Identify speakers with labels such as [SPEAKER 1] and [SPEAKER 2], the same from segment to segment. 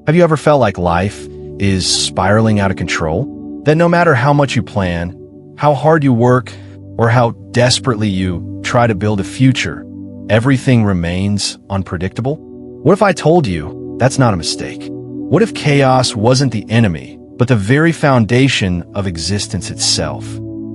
[SPEAKER 1] Have you ever felt like life is spiraling out of control? That no matter how much you plan, how hard you work, or how desperately you try to build a future, everything remains unpredictable? What if I told you that's not a mistake? What if chaos wasn't the enemy, but the very foundation of existence itself?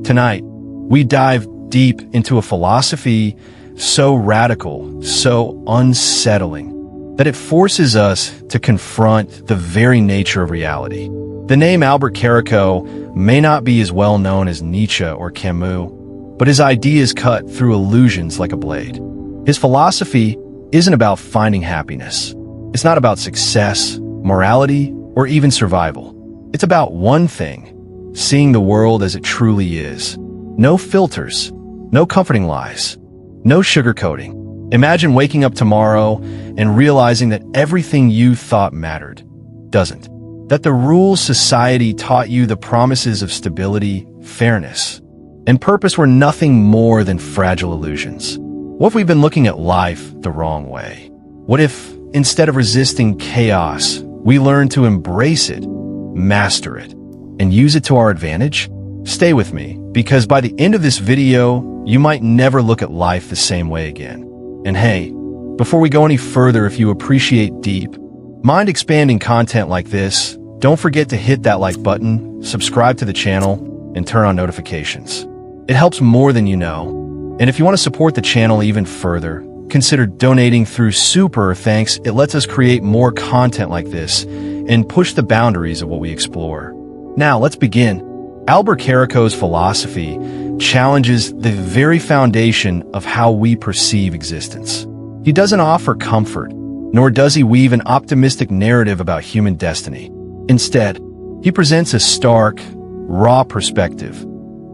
[SPEAKER 1] Tonight, we dive deep into a philosophy so radical, so unsettling, that it forces us to confront the very nature of reality. The name Albert Caraco may not be as well known as Nietzsche or Camus, but his ideas cut through illusions like a blade. His philosophy isn't about finding happiness. It's not about success, morality, or even survival. It's about one thing: seeing the world as it truly is. No filters, no comforting lies, no sugarcoating. Imagine waking up tomorrow and realizing that everything you thought mattered doesn't. That the rules society taught you, the promises of stability, fairness, and purpose were nothing more than fragile illusions. What if we've been looking at life the wrong way? What if, instead of resisting chaos, we learn to embrace it, master it, and use it to our advantage? Stay with me, because by the end of this video, you might never look at life the same way again. And hey, before we go any further, if you appreciate deep, mind-expanding content like this, don't forget to hit that like button, subscribe to the channel, and turn on notifications. It helps more than you know. And if you want to support the channel even further, consider donating through Super Thanks. It lets us create more content like this and push the boundaries of what we explore. Now, let's begin. Albert Caraco's philosophy challenges the very foundation of how we perceive existence. He doesn't offer comfort, nor does he weave an optimistic narrative about human destiny. Instead, he presents a stark, raw perspective.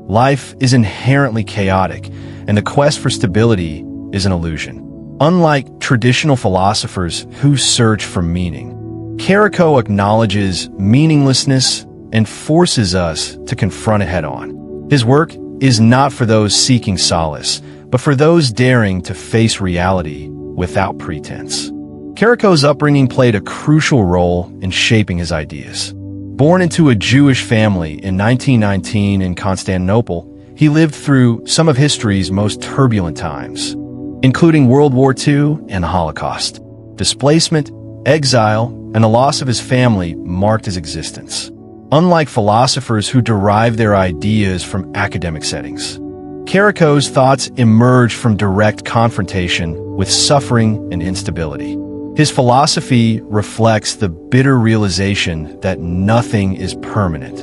[SPEAKER 1] Life is inherently chaotic, and the quest for stability is an illusion. Unlike traditional philosophers who search for meaning, Caraco acknowledges meaninglessness and forces us to confront it head-on. His work is not for those seeking solace, but for those daring to face reality without pretense. Caraco's upbringing played a crucial role in shaping his ideas. Born into a Jewish family in 1919 in Constantinople, he lived through some of history's most turbulent times, including World War II and the Holocaust. Displacement, exile, and the loss of his family marked his existence. Unlike philosophers who derive their ideas from academic settings, Caraco's thoughts emerged from direct confrontation with suffering and instability. His philosophy reflects the bitter realization that nothing is permanent,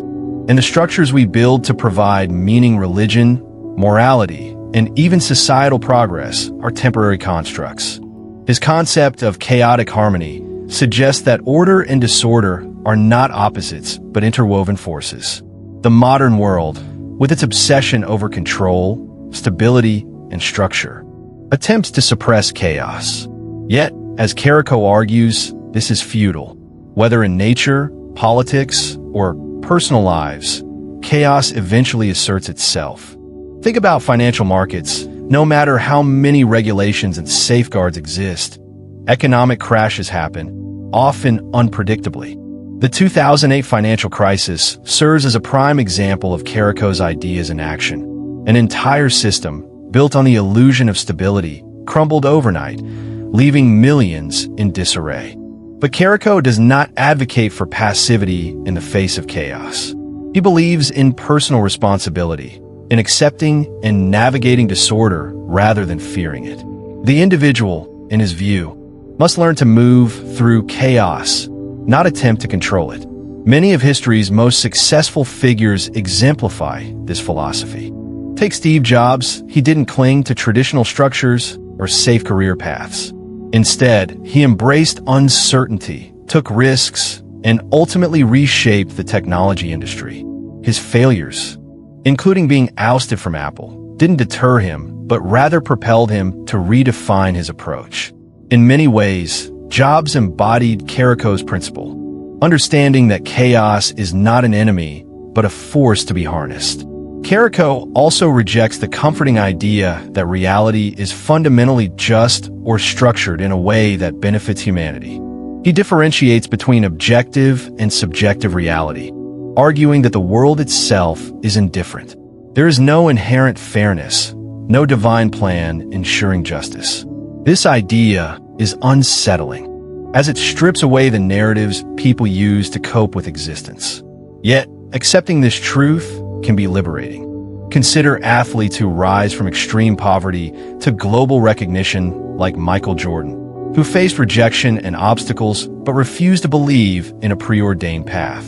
[SPEAKER 1] and the structures we build to provide meaning, religion, morality, and even societal progress are temporary constructs. His concept of chaotic harmony suggests that order and disorder are not opposites, but interwoven forces. The modern world, with its obsession over control, stability, and structure, attempts to suppress chaos. Yet, as Caraco argues, this is futile. Whether in nature, politics, or personal lives, chaos eventually asserts itself. Think about financial markets. No matter how many regulations and safeguards exist, economic crashes happen, often unpredictably. The 2008 financial crisis serves as a prime example of Caraco's ideas in action. An entire system, built on the illusion of stability, crumbled overnight, leaving millions in disarray. But Caraco does not advocate for passivity in the face of chaos. He believes in personal responsibility, in accepting and navigating disorder rather than fearing it. The individual, in his view, must learn to move through chaos, not attempt to control it. Many of history's most successful figures exemplify this philosophy. Take Steve Jobs. He didn't cling to traditional structures or safe career paths. Instead, he embraced uncertainty, took risks, and ultimately reshaped the technology industry. His failures, including being ousted from Apple, didn't deter him, but rather propelled him to redefine his approach. In many ways, Jobs embodied Caraco's principle, understanding that chaos is not an enemy, but a force to be harnessed. Caraco also rejects the comforting idea that reality is fundamentally just or structured in a way that benefits humanity. He differentiates between objective and subjective reality, arguing that the world itself is indifferent. There is no inherent fairness, no divine plan ensuring justice. This idea is unsettling, as it strips away the narratives people use to cope with existence. Yet, accepting this truth can be liberating. Consider athletes who rise from extreme poverty to global recognition, like Michael Jordan, who faced rejection and obstacles but refused to believe in a preordained path.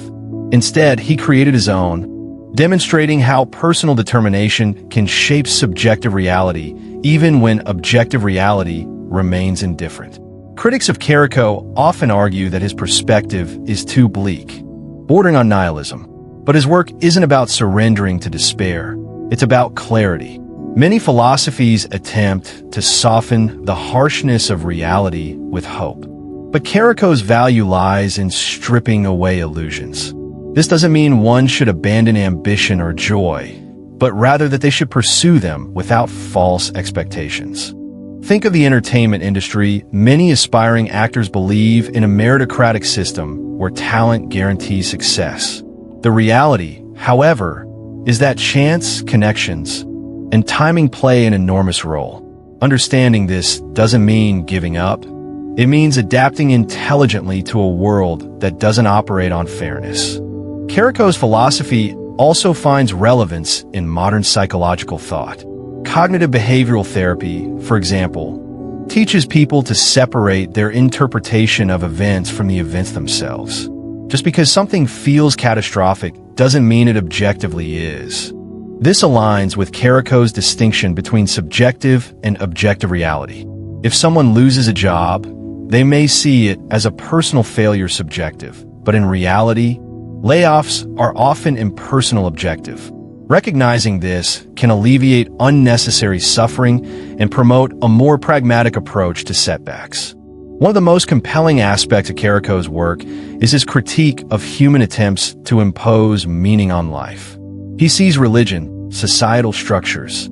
[SPEAKER 1] Instead, he created his own, demonstrating how personal determination can shape subjective reality even when objective reality remains indifferent. Critics of Caraco often argue that his perspective is too bleak, bordering on nihilism. But his work isn't about surrendering to despair. It's about clarity. Many philosophies attempt to soften the harshness of reality with hope. But Caraco's value lies in stripping away illusions. This doesn't mean one should abandon ambition or joy, but rather that they should pursue them without false expectations. Think of the entertainment industry. Many aspiring actors believe in a meritocratic system where talent guarantees success. The reality, however, is that chance, connections, and timing play an enormous role. Understanding this doesn't mean giving up. It means adapting intelligently to a world that doesn't operate on fairness. Caraco's philosophy also finds relevance in modern psychological thought. Cognitive behavioral therapy, for example, teaches people to separate their interpretation of events from the events themselves. Just because something feels catastrophic doesn't mean it objectively is. This aligns with Caraco's distinction between subjective and objective reality. If someone loses a job, they may see it as a personal failure subjective, but in reality, layoffs are often impersonal objective. Recognizing this can alleviate unnecessary suffering and promote a more pragmatic approach to setbacks. One of the most compelling aspects of Caraco's work is his critique of human attempts to impose meaning on life. He sees religion, societal structures,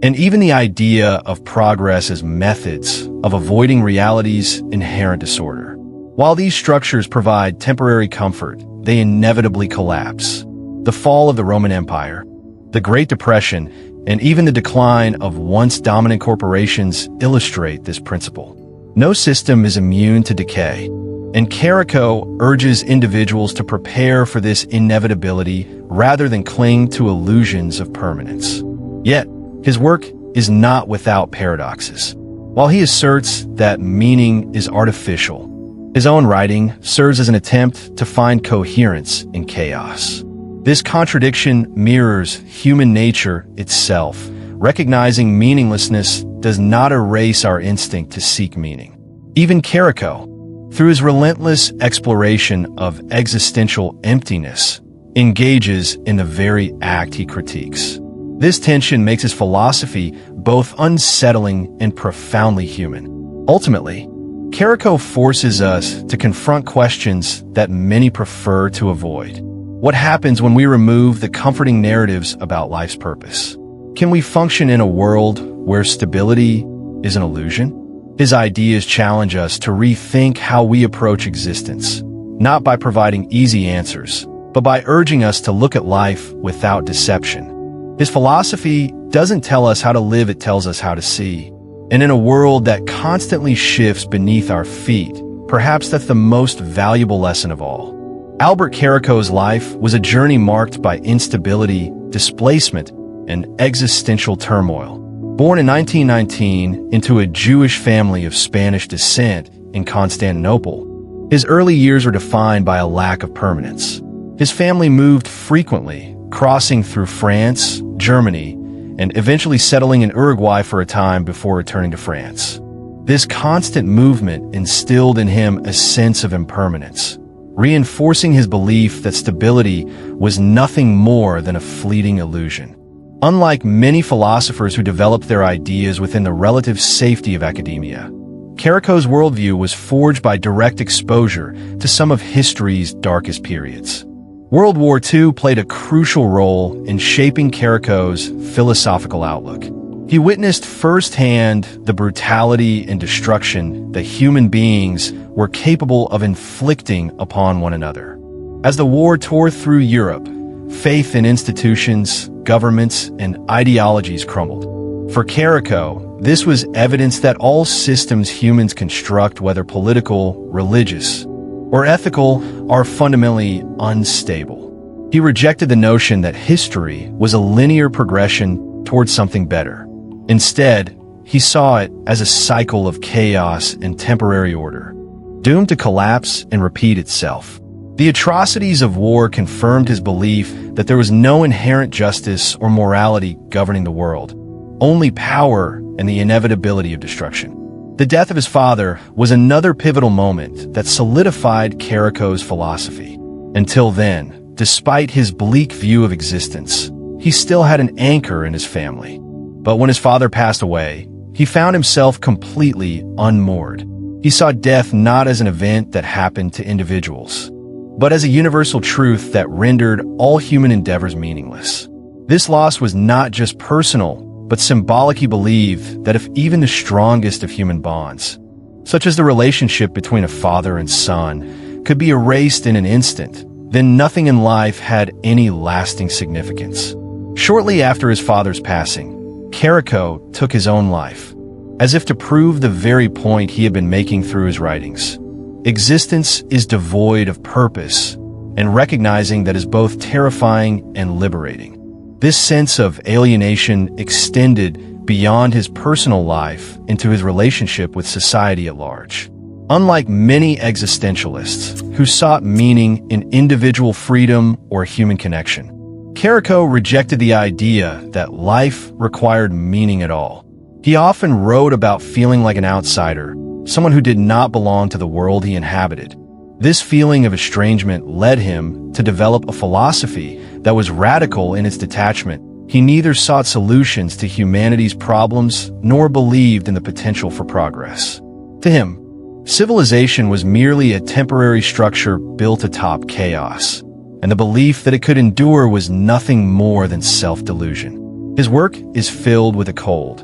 [SPEAKER 1] and even the idea of progress as methods of avoiding reality's inherent disorder. While these structures provide temporary comfort, they inevitably collapse. The fall of the Roman Empire, the Great Depression, and even the decline of once dominant corporations illustrate this principle. No system is immune to decay, and Caraco urges individuals to prepare for this inevitability rather than cling to illusions of permanence. Yet, his work is not without paradoxes. While he asserts that meaning is artificial, his own writing serves as an attempt to find coherence in chaos. This contradiction mirrors human nature itself. Recognizing meaninglessness does not erase our instinct to seek meaning. Even Caraco, through his relentless exploration of existential emptiness, engages in the very act he critiques. This tension makes his philosophy both unsettling and profoundly human. Ultimately, Caraco forces us to confront questions that many prefer to avoid. What happens when we remove the comforting narratives about life's purpose? Can we function in a world where stability is an illusion? His ideas challenge us to rethink how we approach existence, not by providing easy answers, but by urging us to look at life without deception. His philosophy doesn't tell us how to live, it tells us how to see. And in a world that constantly shifts beneath our feet, perhaps that's the most valuable lesson of all. Albert Caraco's life was a journey marked by instability, displacement, and existential turmoil. Born in 1919 into a Jewish family of Spanish descent in Constantinople, his early years were defined by a lack of permanence. His family moved frequently, crossing through France, Germany, and eventually settling in Uruguay for a time before returning to France. This constant movement instilled in him a sense of impermanence, reinforcing his belief that stability was nothing more than a fleeting illusion. Unlike many philosophers who developed their ideas within the relative safety of academia, Caraco's worldview was forged by direct exposure to some of history's darkest periods. World War II played a crucial role in shaping Caraco's philosophical outlook. He witnessed firsthand the brutality and destruction that human beings were capable of inflicting upon one another. As the war tore through Europe, faith in institutions, governments, and ideologies crumbled. For Caraco, this was evidence that all systems humans construct, whether political, religious, or ethical, are fundamentally unstable. He rejected the notion that history was a linear progression towards something better. Instead, he saw it as a cycle of chaos and temporary order, doomed to collapse and repeat itself. The atrocities of war confirmed his belief that there was no inherent justice or morality governing the world, only power and the inevitability of destruction. The death of his father was another pivotal moment that solidified Caraco's philosophy. Until then, despite his bleak view of existence, he still had an anchor in his family. But when his father passed away, he found himself completely unmoored. He saw death not as an event that happened to individuals, but as a universal truth that rendered all human endeavors meaningless. This loss was not just personal, but symbolic. He believed that if even the strongest of human bonds, such as the relationship between a father and son, could be erased in an instant, then nothing in life had any lasting significance. Shortly after his father's passing, Caraco took his own life, as if to prove the very point he had been making through his writings. Existence is devoid of purpose, and recognizing that is both terrifying and liberating. This sense of alienation extended beyond his personal life into his relationship with society at large. Unlike many existentialists who sought meaning in individual freedom or human connection, Caraco rejected the idea that life required meaning at all. He often wrote about feeling like an outsider, someone who did not belong to the world he inhabited. This feeling of estrangement led him to develop a philosophy that was radical in its detachment. He neither sought solutions to humanity's problems nor believed in the potential for progress. To him, civilization was merely a temporary structure built atop chaos, and the belief that it could endure was nothing more than self-delusion. His work is filled with a cold,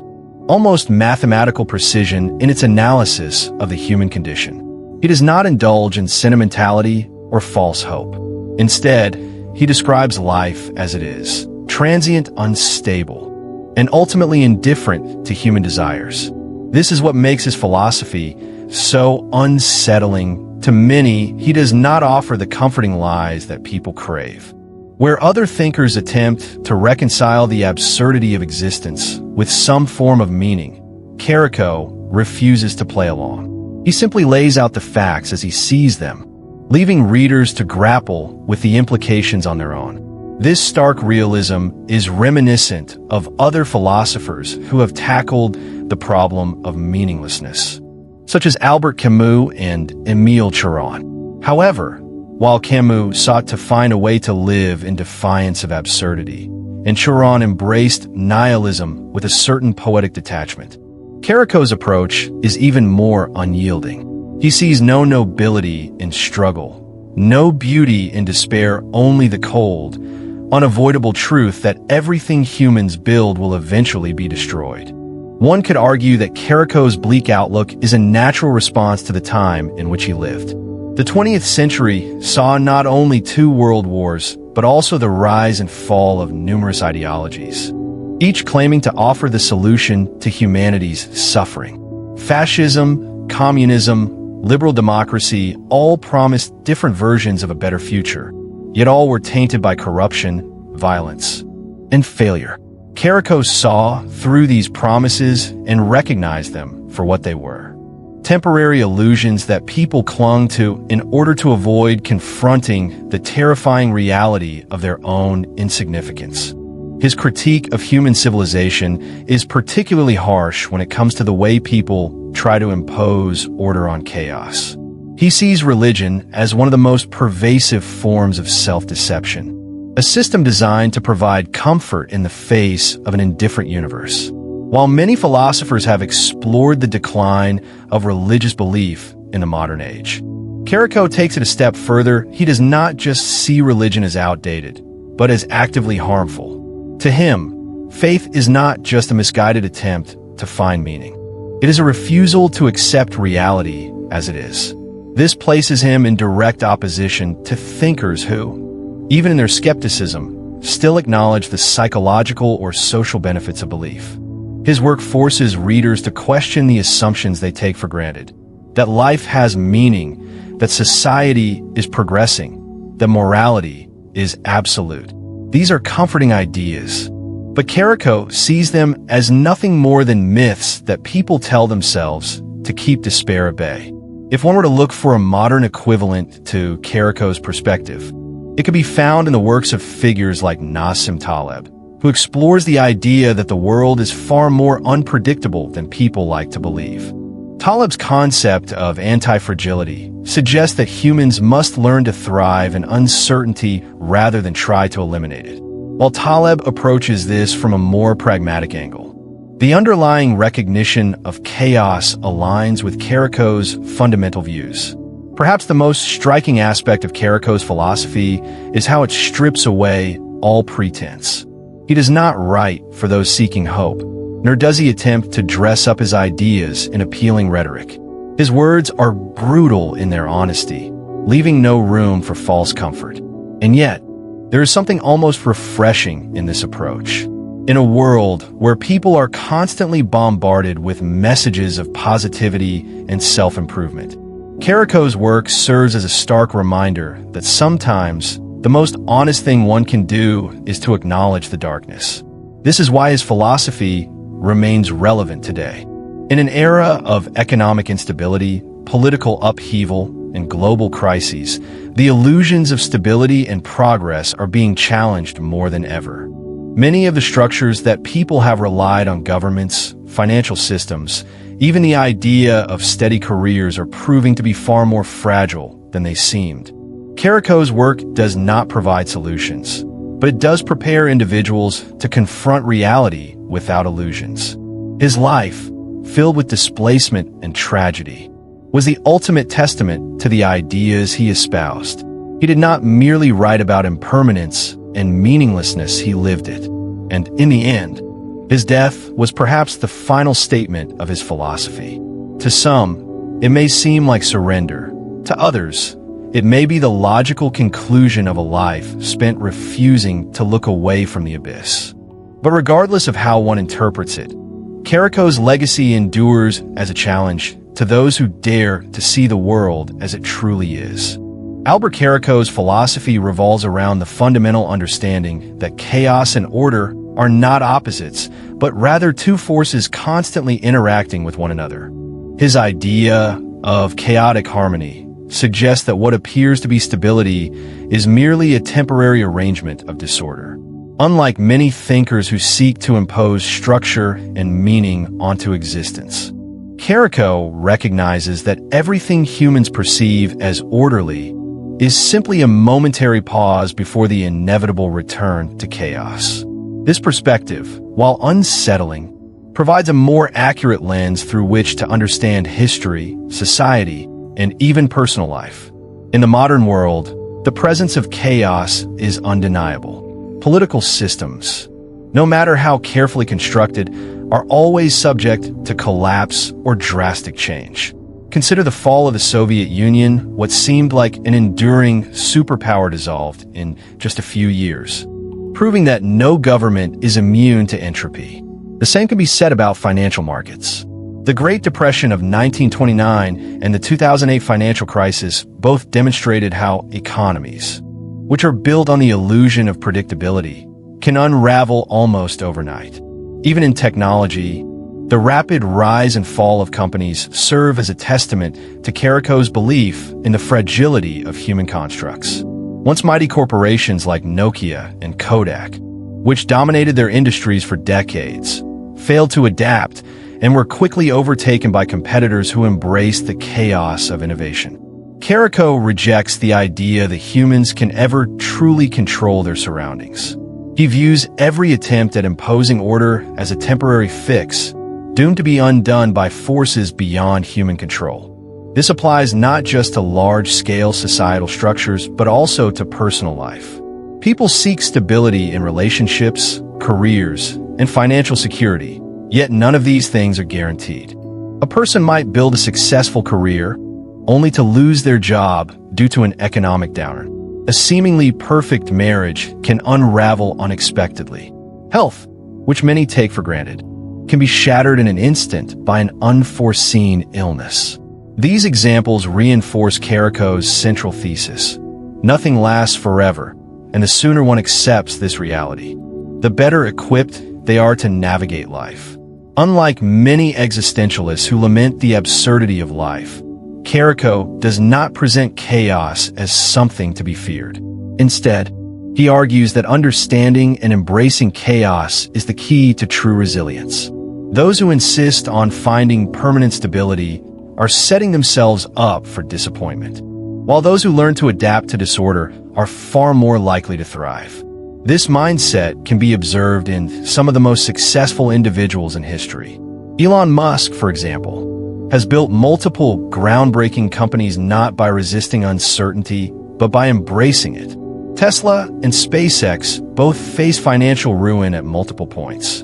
[SPEAKER 1] almost mathematical precision in its analysis of the human condition. He does not indulge in sentimentality or false hope. Instead, he describes life as it is, transient, unstable, and ultimately indifferent to human desires. This is what makes his philosophy so unsettling. To many, he does not offer the comforting lies that people crave. Where other thinkers attempt to reconcile the absurdity of existence with some form of meaning, Caraco refuses to play along. He simply lays out the facts as he sees them, leaving readers to grapple with the implications on their own. This stark realism is reminiscent of other philosophers who have tackled the problem of meaninglessness, such as Albert Camus and Émile Cioran. However, while Camus sought to find a way to live in defiance of absurdity, and Cioran embraced nihilism with a certain poetic detachment, Caraco's approach is even more unyielding. He sees no nobility in struggle, no beauty in despair, only the cold, unavoidable truth that everything humans build will eventually be destroyed. One could argue that Caraco's bleak outlook is a natural response to the time in which he lived. The 20th century saw not only 2 world wars, but also the rise and fall of numerous ideologies, each claiming to offer the solution to humanity's suffering. Fascism, communism, liberal democracy all promised different versions of a better future, yet all were tainted by corruption, violence, and failure. Caraco saw through these promises and recognized them for what they were: temporary illusions that people clung to in order to avoid confronting the terrifying reality of their own insignificance. His critique of human civilization is particularly harsh when it comes to the way people try to impose order on chaos. He sees religion as one of the most pervasive forms of self-deception, a system designed to provide comfort in the face of an indifferent universe. While many philosophers have explored the decline of religious belief in the modern age, Caraco takes it a step further. He does not just see religion as outdated, but as actively harmful. To him, Faith is not just a misguided attempt to find meaning. It is a refusal to accept reality as it is. This places him in direct opposition to thinkers who, even in their skepticism, still acknowledge the psychological or social benefits of belief. His work forces readers to question the assumptions they take for granted, that life has meaning, that society is progressing, that morality is absolute. These are comforting ideas, but Caraco sees them as nothing more than myths that people tell themselves to keep despair at bay. If one were to look for a modern equivalent to Caraco's perspective, it could be found in the works of figures like Nassim Taleb, who explores the idea that the world is far more unpredictable than people like to believe. Taleb's concept of anti-fragility suggests that humans must learn to thrive in uncertainty rather than try to eliminate it. While Taleb approaches this from a more pragmatic angle, the underlying recognition of chaos aligns with Caraco's fundamental views. Perhaps the most striking aspect of Caraco's philosophy is how it strips away all pretense. He does not write for those seeking hope, nor does he attempt to dress up his ideas in appealing rhetoric. His words are brutal in their honesty, leaving no room for false comfort. And yet, there is something almost refreshing in this approach. In a world where people are constantly bombarded with messages of positivity and self-improvement, Caraco's work serves as a stark reminder that sometimes the most honest thing one can do is to acknowledge the darkness. This is why his philosophy remains relevant today. In an era of economic instability, political upheaval, and global crises, the illusions of stability and progress are being challenged more than ever. Many of the structures that people have relied on, governments, financial systems, even the idea of steady careers, are proving to be far more fragile than they seemed. Caraco's work does not provide solutions, but it does prepare individuals to confront reality without illusions. His life, filled with displacement and tragedy, was the ultimate testament to the ideas he espoused. He did not merely write about impermanence and meaninglessness, he lived it. And in the end, his death was perhaps the final statement of his philosophy. To some, it may seem like surrender. To others, it may be the logical conclusion of a life spent refusing to look away from the abyss. But regardless of how one interprets it, Caraco's legacy endures as a challenge to those who dare to see the world as it truly is. Albert Caraco's philosophy revolves around the fundamental understanding that chaos and order are not opposites, but rather two forces constantly interacting with one another. His idea of chaotic harmony suggests that what appears to be stability is merely a temporary arrangement of disorder. Unlike many thinkers who seek to impose structure and meaning onto existence, Caraco recognizes that everything humans perceive as orderly is simply a momentary pause before the inevitable return to chaos. This perspective, while unsettling, provides a more accurate lens through which to understand history, society, and even personal life. In the modern world, the presence of chaos is undeniable. Political systems, no matter how carefully constructed, are always subject to collapse or drastic change. Consider the fall of the Soviet Union. What seemed like an enduring superpower dissolved in just a few years, proving that no government is immune to entropy. The same can be said about financial markets. The Great Depression of 1929 and the 2008 financial crisis both demonstrated how economies, which are built on the illusion of predictability, can unravel almost overnight. Even in technology, the rapid rise and fall of companies serve as a testament to Caraco's belief in the fragility of human constructs. Once mighty corporations like Nokia and Kodak, which dominated their industries for decades, failed to adapt and were quickly overtaken by competitors who embraced the chaos of innovation. Caraco rejects the idea that humans can ever truly control their surroundings. He views every attempt at imposing order as a temporary fix, doomed to be undone by forces beyond human control. This applies not just to large-scale societal structures, but also to personal life. People seek stability in relationships, careers, and financial security, yet none of these things are guaranteed. A person might build a successful career only to lose their job due to an economic downturn. A seemingly perfect marriage can unravel unexpectedly. Health, which many take for granted, can be shattered in an instant by an unforeseen illness. These examples reinforce Caraco's central thesis. Nothing lasts forever, and the sooner one accepts this reality, the better equipped they are to navigate life. Unlike many existentialists who lament the absurdity of life, Caraco does not present chaos as something to be feared. Instead, he argues that understanding and embracing chaos is the key to true resilience. Those who insist on finding permanent stability are setting themselves up for disappointment, while those who learn to adapt to disorder are far more likely to thrive. This mindset can be observed in some of the most successful individuals in history. Elon Musk, for example, has built multiple groundbreaking companies not by resisting uncertainty, but by embracing it. Tesla and SpaceX both face financial ruin at multiple points.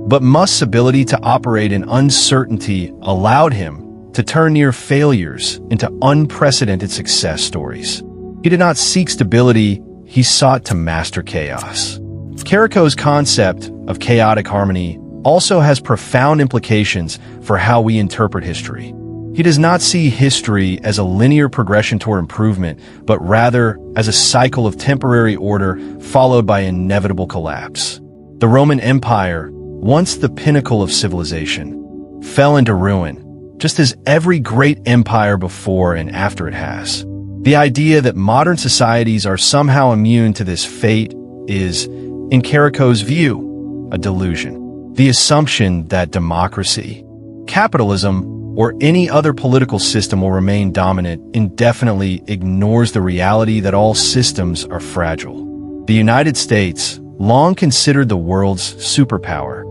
[SPEAKER 1] But Musk's ability to operate in uncertainty allowed him to turn near failures into unprecedented success stories. He did not seek stability, he sought to master chaos. Caraco's concept of chaotic harmony also has profound implications for how we interpret history. He does not see history as a linear progression toward improvement, but rather as a cycle of temporary order followed by inevitable collapse. The Roman Empire, once the pinnacle of civilization, fell into ruin, just as every great empire before and after it has. The idea that modern societies are somehow immune to this fate is, in Caraco's view, a delusion. The assumption that democracy, capitalism, or any other political system will remain dominant indefinitely ignores the reality that all systems are fragile. The United States, long considered the world's superpower,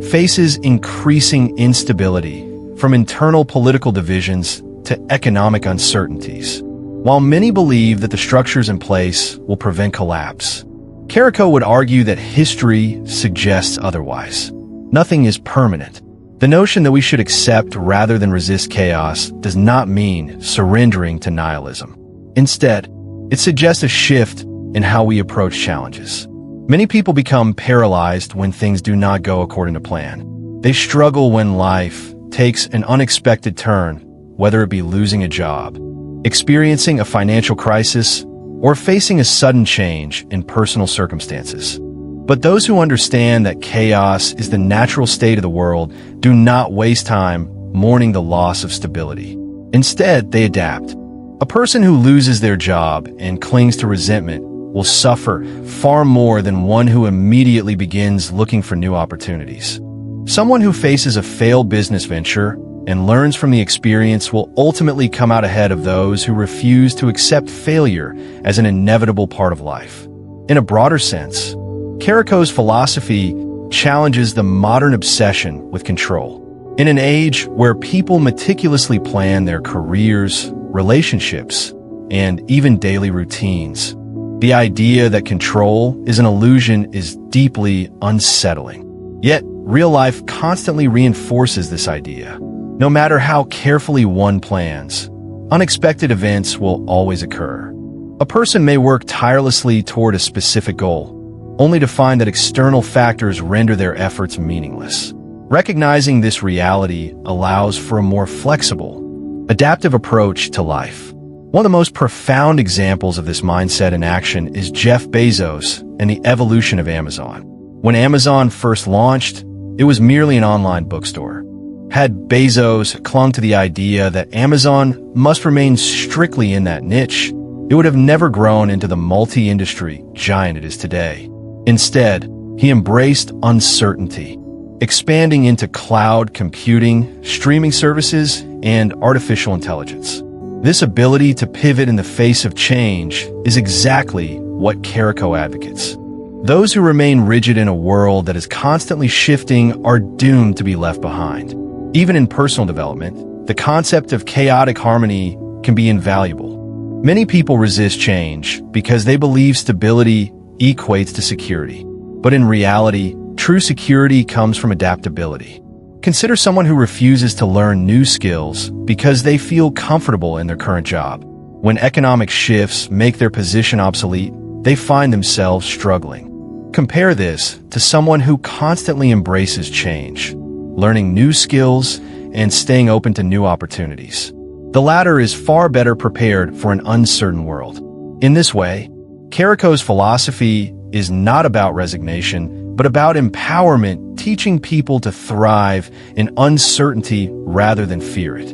[SPEAKER 1] faces increasing instability from internal political divisions to economic uncertainties. While many believe that the structures in place will prevent collapse, Caraco would argue that history suggests otherwise. Nothing is permanent. The notion that we should accept rather than resist chaos does not mean surrendering to nihilism. Instead, it suggests a shift in how we approach challenges. Many people become paralyzed when things do not go according to plan. They struggle when life takes an unexpected turn, whether it be losing a job, experiencing a financial crisis, or facing a sudden change in personal circumstances. But those who understand that chaos is the natural state of the world do not waste time mourning the loss of stability. Instead, they adapt. A person who loses their job and clings to resentment will suffer far more than one who immediately begins looking for new opportunities. Someone who faces a failed business venture and learns from the experience will ultimately come out ahead of those who refuse to accept failure as an inevitable part of life. In a broader sense, Caraco's philosophy challenges the modern obsession with control. In an age where people meticulously plan their careers, relationships, and even daily routines, the idea that control is an illusion is deeply unsettling. Yet, real life constantly reinforces this idea. No matter how carefully one plans, unexpected events will always occur. A person may work tirelessly toward a specific goal, only to find that external factors render their efforts meaningless. Recognizing this reality allows for a more flexible, adaptive approach to life. One of the most profound examples of this mindset in action is Jeff Bezos and the evolution of Amazon. When Amazon first launched, it was merely an online bookstore. Had Bezos clung to the idea that Amazon must remain strictly in that niche, it would have never grown into the multi-industry giant it is today. Instead, he embraced uncertainty, expanding into cloud computing, streaming services, and artificial intelligence. This ability to pivot in the face of change is exactly what Caraco advocates. Those who remain rigid in a world that is constantly shifting are doomed to be left behind. Even in personal development, the concept of chaotic harmony can be invaluable. Many people resist change because they believe stability equates to security. But in reality, True security comes from adaptability. Consider someone who refuses to learn new skills because they feel comfortable in their current job. When economic shifts make their position obsolete, they find themselves struggling. Compare this to someone who constantly embraces change, learning new skills and staying open to new opportunities. The latter is far better prepared for an uncertain world. In this way, Caraco's philosophy is not about resignation, but about empowerment, teaching people to thrive in uncertainty rather than fear it.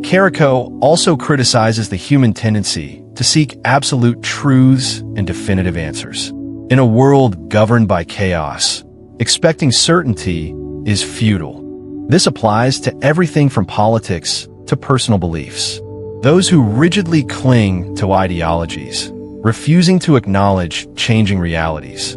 [SPEAKER 1] Caraco also criticizes the human tendency to seek absolute truths and definitive answers. In a world governed by chaos, expecting certainty is futile. This applies to everything from politics to personal beliefs. Those who rigidly cling to ideologies, refusing to acknowledge changing realities,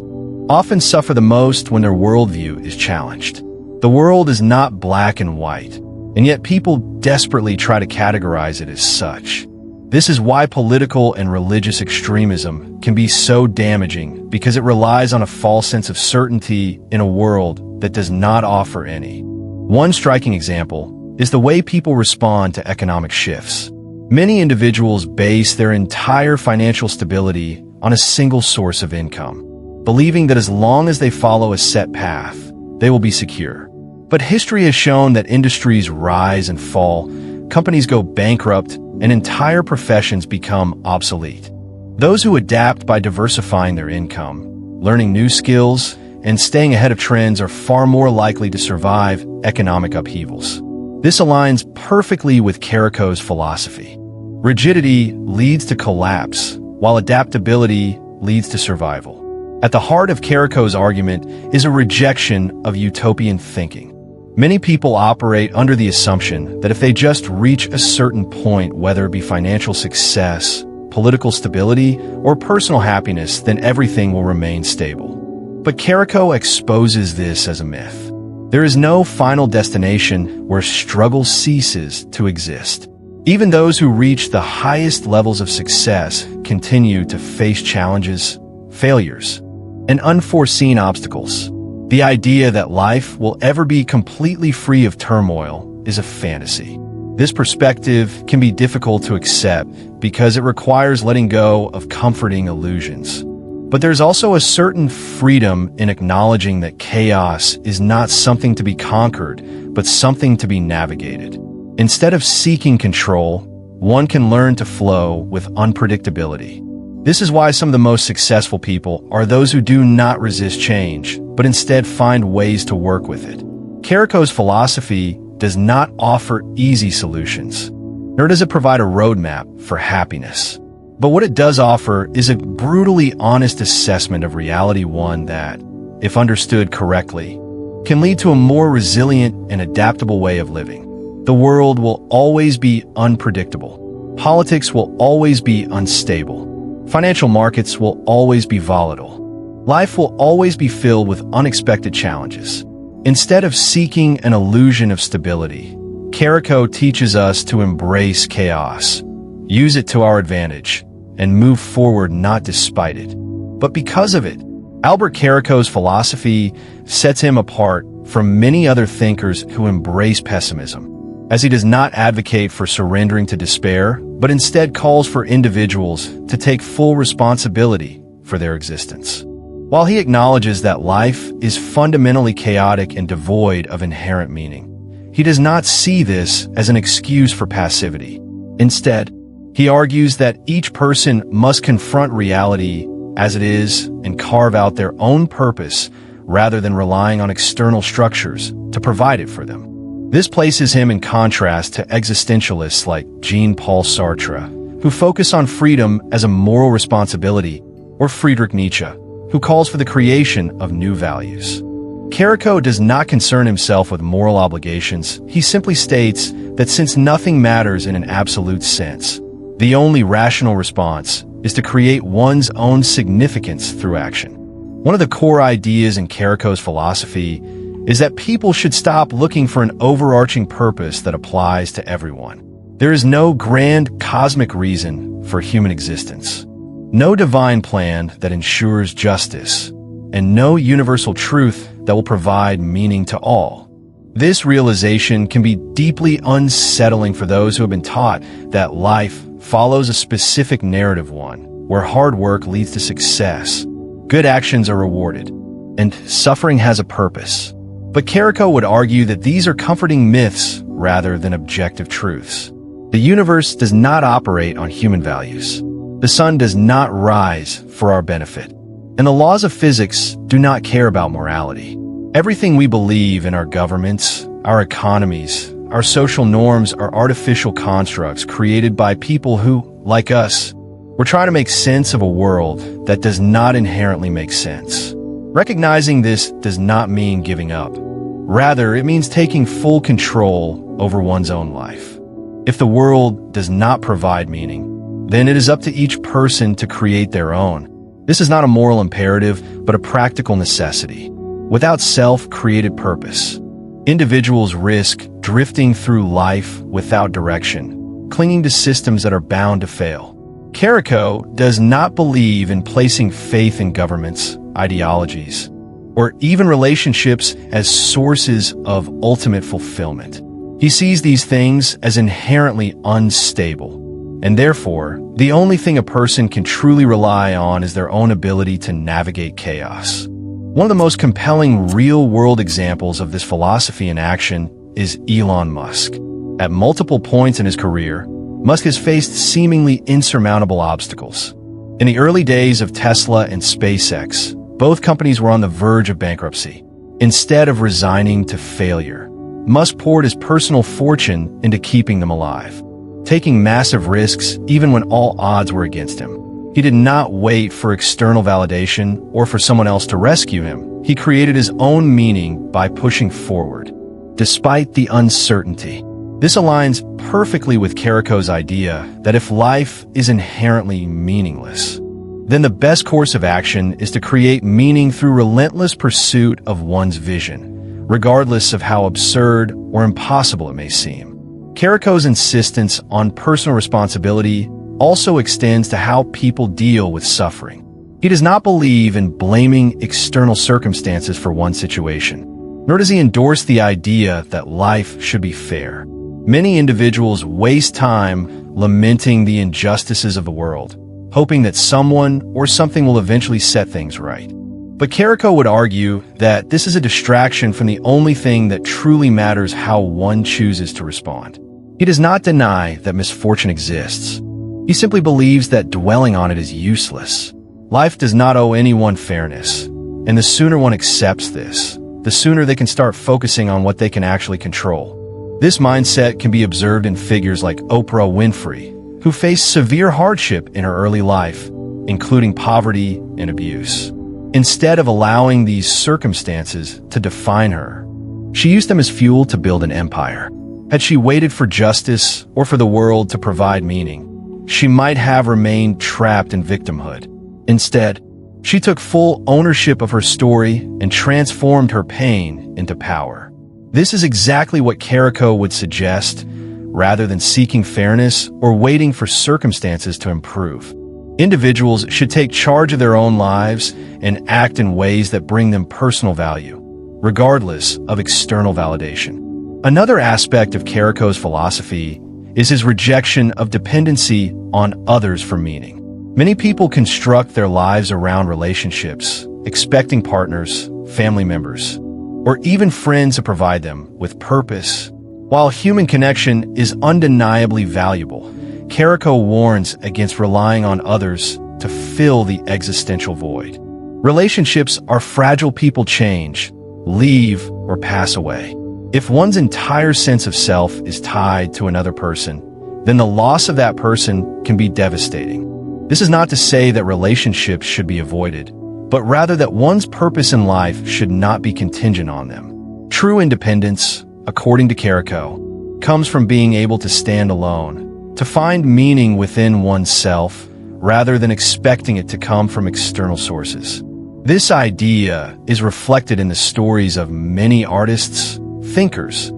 [SPEAKER 1] often suffer the most when their worldview is challenged. The world is not black and white, and yet people desperately try to categorize it as such. This is why political and religious extremism can be so damaging, because it relies on a false sense of certainty in a world that does not offer any. One striking example is the way people respond to economic shifts. Many individuals base their entire financial stability on a single source of income, believing that as long as they follow a set path, they will be secure. But history has shown that industries rise and fall, companies go bankrupt, and entire professions become obsolete. Those who adapt by diversifying their income, learning new skills, and staying ahead of trends are far more likely to survive economic upheavals. This aligns perfectly with Caraco's philosophy. Rigidity leads to collapse, while adaptability leads to survival. At the heart of Caraco's argument is a rejection of utopian thinking. Many people operate under the assumption that if they just reach a certain point, whether it be financial success, political stability, or personal happiness, then everything will remain stable. But Caraco exposes this as a myth. There is no final destination where struggle ceases to exist. Even those who reach the highest levels of success continue to face challenges, failures, and unforeseen obstacles. The idea that life will ever be completely free of turmoil is a fantasy. This perspective can be difficult to accept because it requires letting go of comforting illusions. But there's also a certain freedom in acknowledging that chaos is not something to be conquered, but something to be navigated. Instead of seeking control, one can learn to flow with unpredictability. This is why some of the most successful people are those who do not resist change, but instead find ways to work with it. Caraco's philosophy does not offer easy solutions, nor does it provide a roadmap for happiness. But what it does offer is a brutally honest assessment of reality, one that, if understood correctly, can lead to a more resilient and adaptable way of living. The world will always be unpredictable. Politics will always be unstable. Financial markets will always be volatile. Life will always be filled with unexpected challenges. Instead of seeking an illusion of stability, Caraco teaches us to embrace chaos, use it to our advantage, and move forward not despite it, but because of it. Albert Caraco's philosophy sets him apart from many other thinkers who embrace pessimism, as he does not advocate for surrendering to despair, but instead calls for individuals to take full responsibility for their existence. While he acknowledges that life is fundamentally chaotic and devoid of inherent meaning, he does not see this as an excuse for passivity. Instead, he argues that each person must confront reality as it is and carve out their own purpose rather than relying on external structures to provide it for them. This places him in contrast to existentialists like Jean-Paul Sartre, who focus on freedom as a moral responsibility, or Friedrich Nietzsche, who calls for the creation of new values. Caraco does not concern himself with moral obligations. He simply states that since nothing matters in an absolute sense, the only rational response is to create one's own significance through action. One of the core ideas in Caraco's philosophy is that people should stop looking for an overarching purpose that applies to everyone. There is no grand cosmic reason for human existence, no divine plan that ensures justice, and no universal truth that will provide meaning to all. This realization can be deeply unsettling for those who have been taught that life follows a specific narrative one, where hard work leads to success, good actions are rewarded, and suffering has a purpose. But Caraco would argue that these are comforting myths rather than objective truths. The universe does not operate on human values. The sun does not rise for our benefit. And the laws of physics do not care about morality. Everything we believe in our governments, our economies, our social norms are artificial constructs created by people who, like us, were trying to make sense of a world that does not inherently make sense. Recognizing this does not mean giving up. Rather, it means taking full control over one's own life. If the world does not provide meaning, then it is up to each person to create their own. This is not a moral imperative, but a practical necessity. Without self-created purpose, individuals risk drifting through life without direction, clinging to systems that are bound to fail. Caraco does not believe in placing faith in governments, ideologies, or even relationships as sources of ultimate fulfillment. He sees these things as inherently unstable, and therefore, the only thing a person can truly rely on is their own ability to navigate chaos. One of the most compelling real-world examples of this philosophy in action is Elon Musk. At multiple points in his career, Musk has faced seemingly insurmountable obstacles. In the early days of Tesla and SpaceX, both companies were on the verge of bankruptcy. Instead of resigning to failure, Musk poured his personal fortune into keeping them alive, taking massive risks even when all odds were against him. He did not wait for external validation or for someone else to rescue him. He created his own meaning by pushing forward, despite the uncertainty. This aligns perfectly with Caraco's idea that if life is inherently meaningless, then the best course of action is to create meaning through relentless pursuit of one's vision, regardless of how absurd or impossible it may seem. Caraco's insistence on personal responsibility also extends to how people deal with suffering. He does not believe in blaming external circumstances for one situation, nor does he endorse the idea that life should be fair. Many individuals waste time lamenting the injustices of the world, hoping that someone or something will eventually set things right. But Caraco would argue that this is a distraction from the only thing that truly matters: how one chooses to respond. He does not deny that misfortune exists. He simply believes that dwelling on it is useless. Life does not owe anyone fairness, and the sooner one accepts this, the sooner they can start focusing on what they can actually control. This mindset can be observed in figures like Oprah Winfrey, who faced severe hardship in her early life, including poverty and abuse. Instead of allowing these circumstances to define her, she used them as fuel to build an empire. Had she waited for justice or for the world to provide meaning, she might have remained trapped in victimhood. Instead, she took full ownership of her story and transformed her pain into power. This is exactly what Caraco would suggest, rather than seeking fairness or waiting for circumstances to improve. Individuals should take charge of their own lives and act in ways that bring them personal value, regardless of external validation. Another aspect of Caraco's philosophy is his rejection of dependency on others for meaning. Many people construct their lives around relationships, expecting partners, family members, or even friends to provide them with purpose. While human connection is undeniably valuable, Caraco warns against relying on others to fill the existential void. Relationships are fragile. People change, leave, or pass away. If one's entire sense of self is tied to another person, then the loss of that person can be devastating. This is not to say that relationships should be avoided, but rather that one's purpose in life should not be contingent on them. True independence, according to Caraco, comes from being able to stand alone, to find meaning within oneself, rather than expecting it to come from external sources. This idea is reflected in the stories of many artists, thinkers,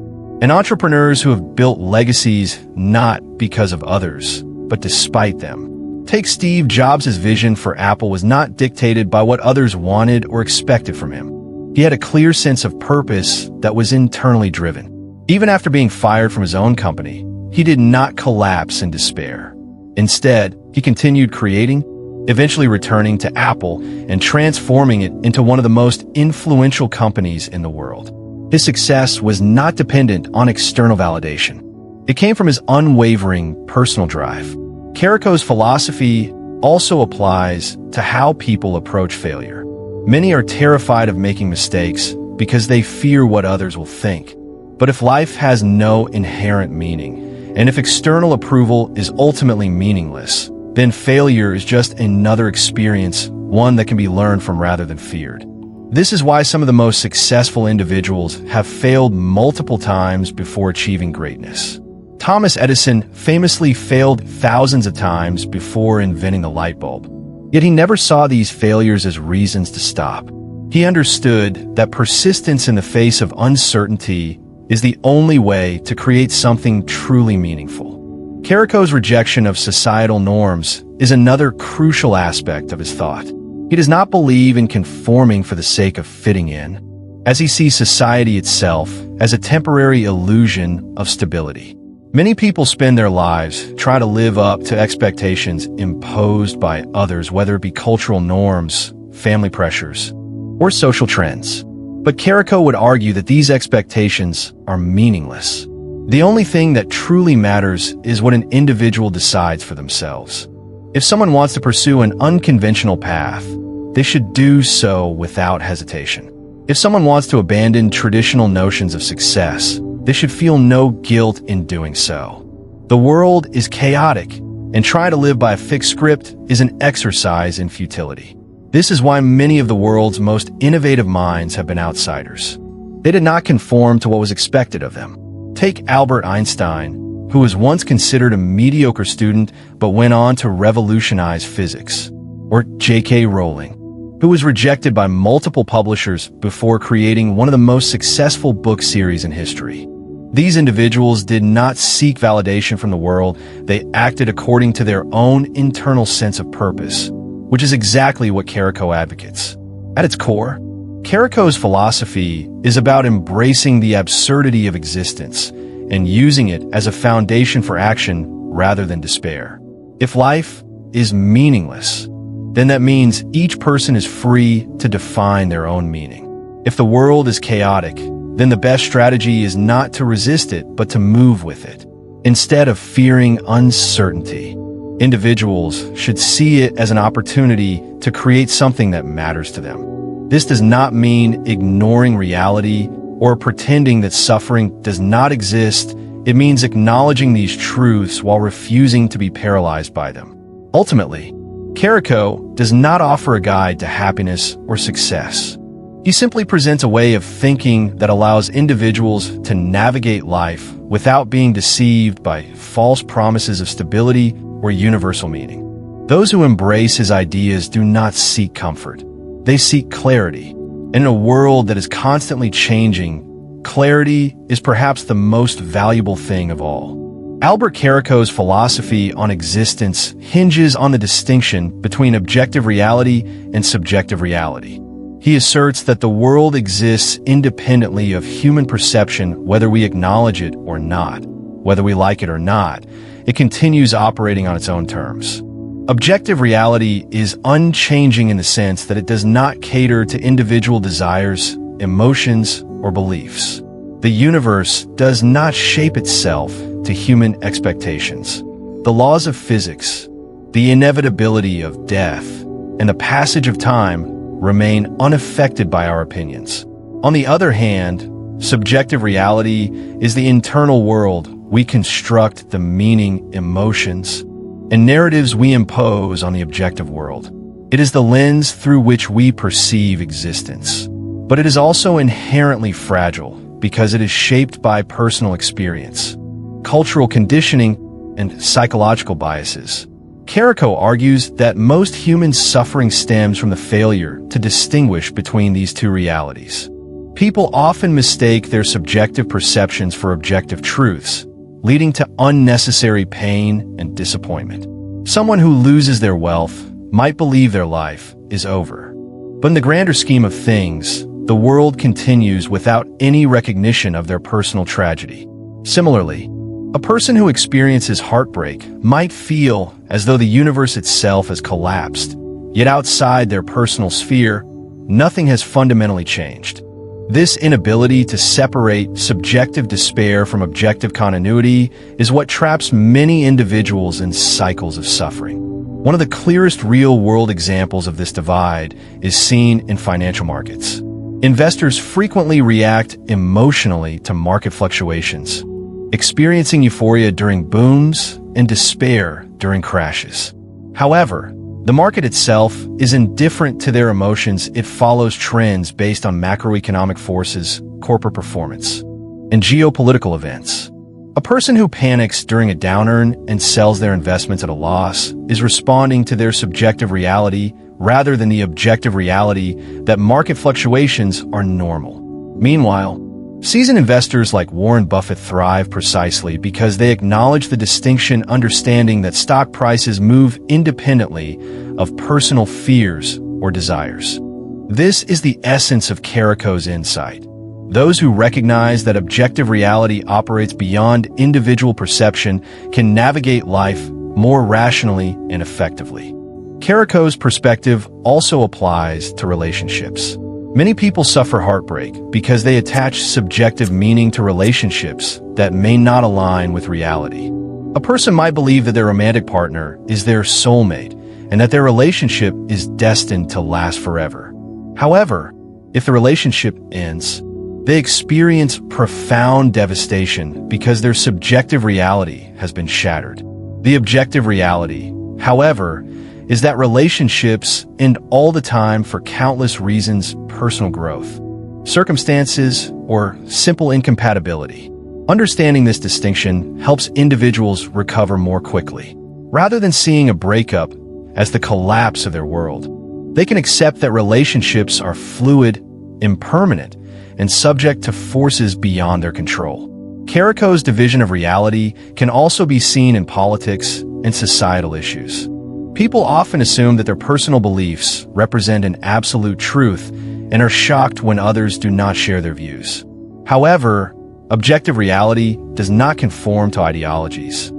[SPEAKER 1] and entrepreneurs who have built legacies not because of others, but despite them. Take Steve Jobs' vision for Apple was not dictated by what others wanted or expected from him. He had a clear sense of purpose that was internally driven. Even after being fired from his own company, he did not collapse in despair. Instead, he continued creating, eventually returning to Apple and transforming it into one of the most influential companies in the world. His success was not dependent on external validation. It came from his unwavering personal drive. Caraco's philosophy also applies to how people approach failure. Many are terrified of making mistakes because they fear what others will think. But if life has no inherent meaning, and if external approval is ultimately meaningless, then failure is just another experience, one that can be learned from rather than feared. This is why some of the most successful individuals have failed multiple times before achieving greatness. Thomas Edison famously failed thousands of times before inventing the light bulb. Yet he never saw these failures as reasons to stop. He understood that persistence in the face of uncertainty is the only way to create something truly meaningful. Caraco's rejection of societal norms is another crucial aspect of his thought. He does not believe in conforming for the sake of fitting in, as he sees society itself as a temporary illusion of stability. Many people spend their lives trying to live up to expectations imposed by others, whether it be cultural norms, family pressures, or social trends. But Caraco would argue that these expectations are meaningless. The only thing that truly matters is what an individual decides for themselves. If someone wants to pursue an unconventional path, they should do so without hesitation. If someone wants to abandon traditional notions of success, they should feel no guilt in doing so. The world is chaotic, and trying to live by a fixed script is an exercise in futility. This is why many of the world's most innovative minds have been outsiders. They did not conform to what was expected of them. Take Albert Einstein, who was once considered a mediocre student but went on to revolutionize physics. Or J.K. Rowling, who was rejected by multiple publishers before creating one of the most successful book series in history. These individuals did not seek validation from the world. They acted according to their own internal sense of purpose, which is exactly what Caraco advocates. At its core, Caraco's philosophy is about embracing the absurdity of existence and using it as a foundation for action rather than despair. If life is meaningless, then that means each person is free to define their own meaning. If the world is chaotic, then the best strategy is not to resist it, but to move with it. Instead of fearing uncertainty, individuals should see it as an opportunity to create something that matters to them. This does not mean ignoring reality or pretending that suffering does not exist. It means acknowledging these truths while refusing to be paralyzed by them. Ultimately, Caraco does not offer a guide to happiness or success. He simply presents a way of thinking that allows individuals to navigate life without being deceived by false promises of stability or universal meaning. Those who embrace his ideas do not seek comfort. They seek clarity. And in a world that is constantly changing, clarity is perhaps the most valuable thing of all. Albert Caraco's philosophy on existence hinges on the distinction between objective reality and subjective reality. He asserts that the world exists independently of human perception, whether we acknowledge it or not. Whether we like it or not, it continues operating on its own terms. Objective reality is unchanging in the sense that it does not cater to individual desires, emotions, or beliefs. The universe does not shape itself to human expectations. The laws of physics, the inevitability of death, and the passage of time remain unaffected by our opinions. On the other hand, subjective reality is the internal world we construct, the meaning, emotions, and narratives we impose on the objective world. It is the lens through which we perceive existence. But it is also inherently fragile because it is shaped by personal experience, cultural conditioning, and psychological biases. Caraco argues that most human suffering stems from the failure to distinguish between these two realities. People often mistake their subjective perceptions for objective truths, leading to unnecessary pain and disappointment. Someone who loses their wealth might believe their life is over. But in the grander scheme of things, the world continues without any recognition of their personal tragedy. Similarly, a person who experiences heartbreak might feel as though the universe itself has collapsed, yet outside their personal sphere, nothing has fundamentally changed. This inability to separate subjective despair from objective continuity is what traps many individuals in cycles of suffering. One of the clearest real-world examples of this divide is seen in financial markets. Investors frequently react emotionally to market fluctuations, experiencing euphoria during booms and despair during crashes. However, the market itself is indifferent to their emotions. It follows trends based on macroeconomic forces, corporate performance, and geopolitical events. A person who panics during a downturn and sells their investments at a loss is responding to their subjective reality rather than the objective reality that market fluctuations are normal. Meanwhile, seasoned investors like Warren Buffett thrive precisely because they acknowledge the distinction, understanding that stock prices move independently of personal fears or desires. This is the essence of Caraco's insight. Those who recognize that objective reality operates beyond individual perception can navigate life more rationally and effectively. Caraco's perspective also applies to relationships. Many people suffer heartbreak because they attach subjective meaning to relationships that may not align with reality. A person might believe that their romantic partner is their soulmate and that their relationship is destined to last forever. However, if the relationship ends, they experience profound devastation because their subjective reality has been shattered. The objective reality, however, is that relationships end all the time for countless reasons: personal growth, circumstances, or simple incompatibility. Understanding this distinction helps individuals recover more quickly. Rather than seeing a breakup as the collapse of their world, they can accept that relationships are fluid, impermanent, and subject to forces beyond their control. Caraco's division of reality can also be seen in politics and societal issues. People often assume that their personal beliefs represent an absolute truth and are shocked when others do not share their views. However, objective reality does not conform to ideologies.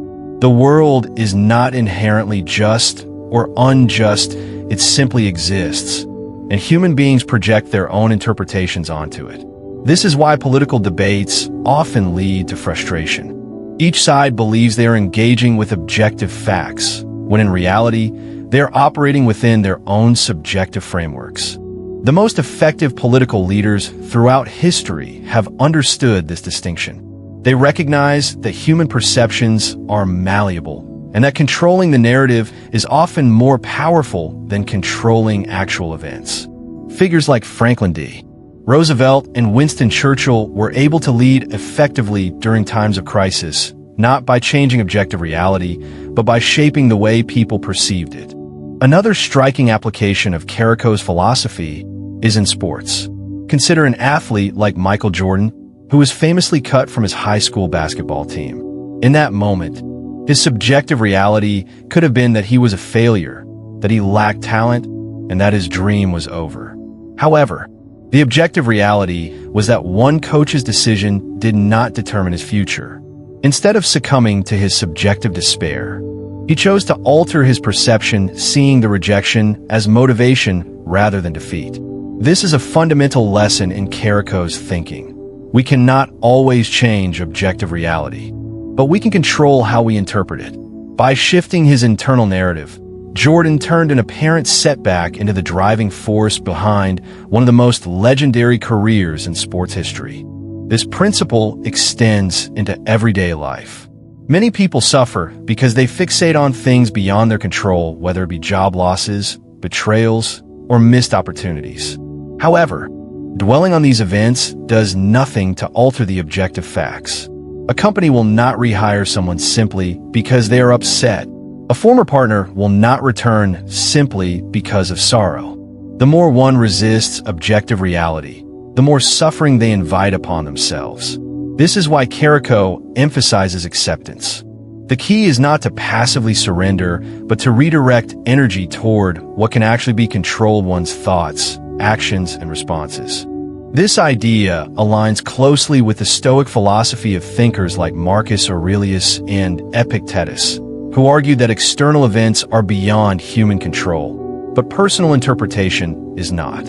[SPEAKER 1] The world is not inherently just or unjust, it simply exists, and human beings project their own interpretations onto it. This is why political debates often lead to frustration. Each side believes they are engaging with objective facts, when in reality, they are operating within their own subjective frameworks. The most effective political leaders throughout history have understood this distinction. They recognize that human perceptions are malleable and that controlling the narrative is often more powerful than controlling actual events. Figures like Franklin D. Roosevelt and Winston Churchill were able to lead effectively during times of crisis, not by changing objective reality, but by shaping the way people perceived it. Another striking application of Caraco's philosophy is in sports. Consider an athlete like Michael Jordan, who was famously cut from his high school basketball team. In that moment, his subjective reality could have been that he was a failure, that he lacked talent, and that his dream was over. However, the objective reality was that one coach's decision did not determine his future. Instead of succumbing to his subjective despair, he chose to alter his perception, seeing the rejection as motivation rather than defeat. This is a fundamental lesson in Caraco's thinking. We cannot always change objective reality, but we can control how we interpret it. By shifting his internal narrative, Jordan turned an apparent setback into the driving force behind one of the most legendary careers in sports history. This principle extends into everyday life. Many people suffer because they fixate on things beyond their control, whether it be job losses, betrayals, or missed opportunities. However, dwelling on these events does nothing to alter the objective facts. A company will not rehire someone simply because they are upset. A former partner will not return simply because of sorrow. The more one resists objective reality, the more suffering they invite upon themselves. This is why Caraco emphasizes acceptance. The key is not to passively surrender, but to redirect energy toward what can actually be controlled: one's thoughts, actions, and responses. This idea aligns closely with the Stoic philosophy of thinkers like Marcus Aurelius and Epictetus, who argued that external events are beyond human control, but personal interpretation is not.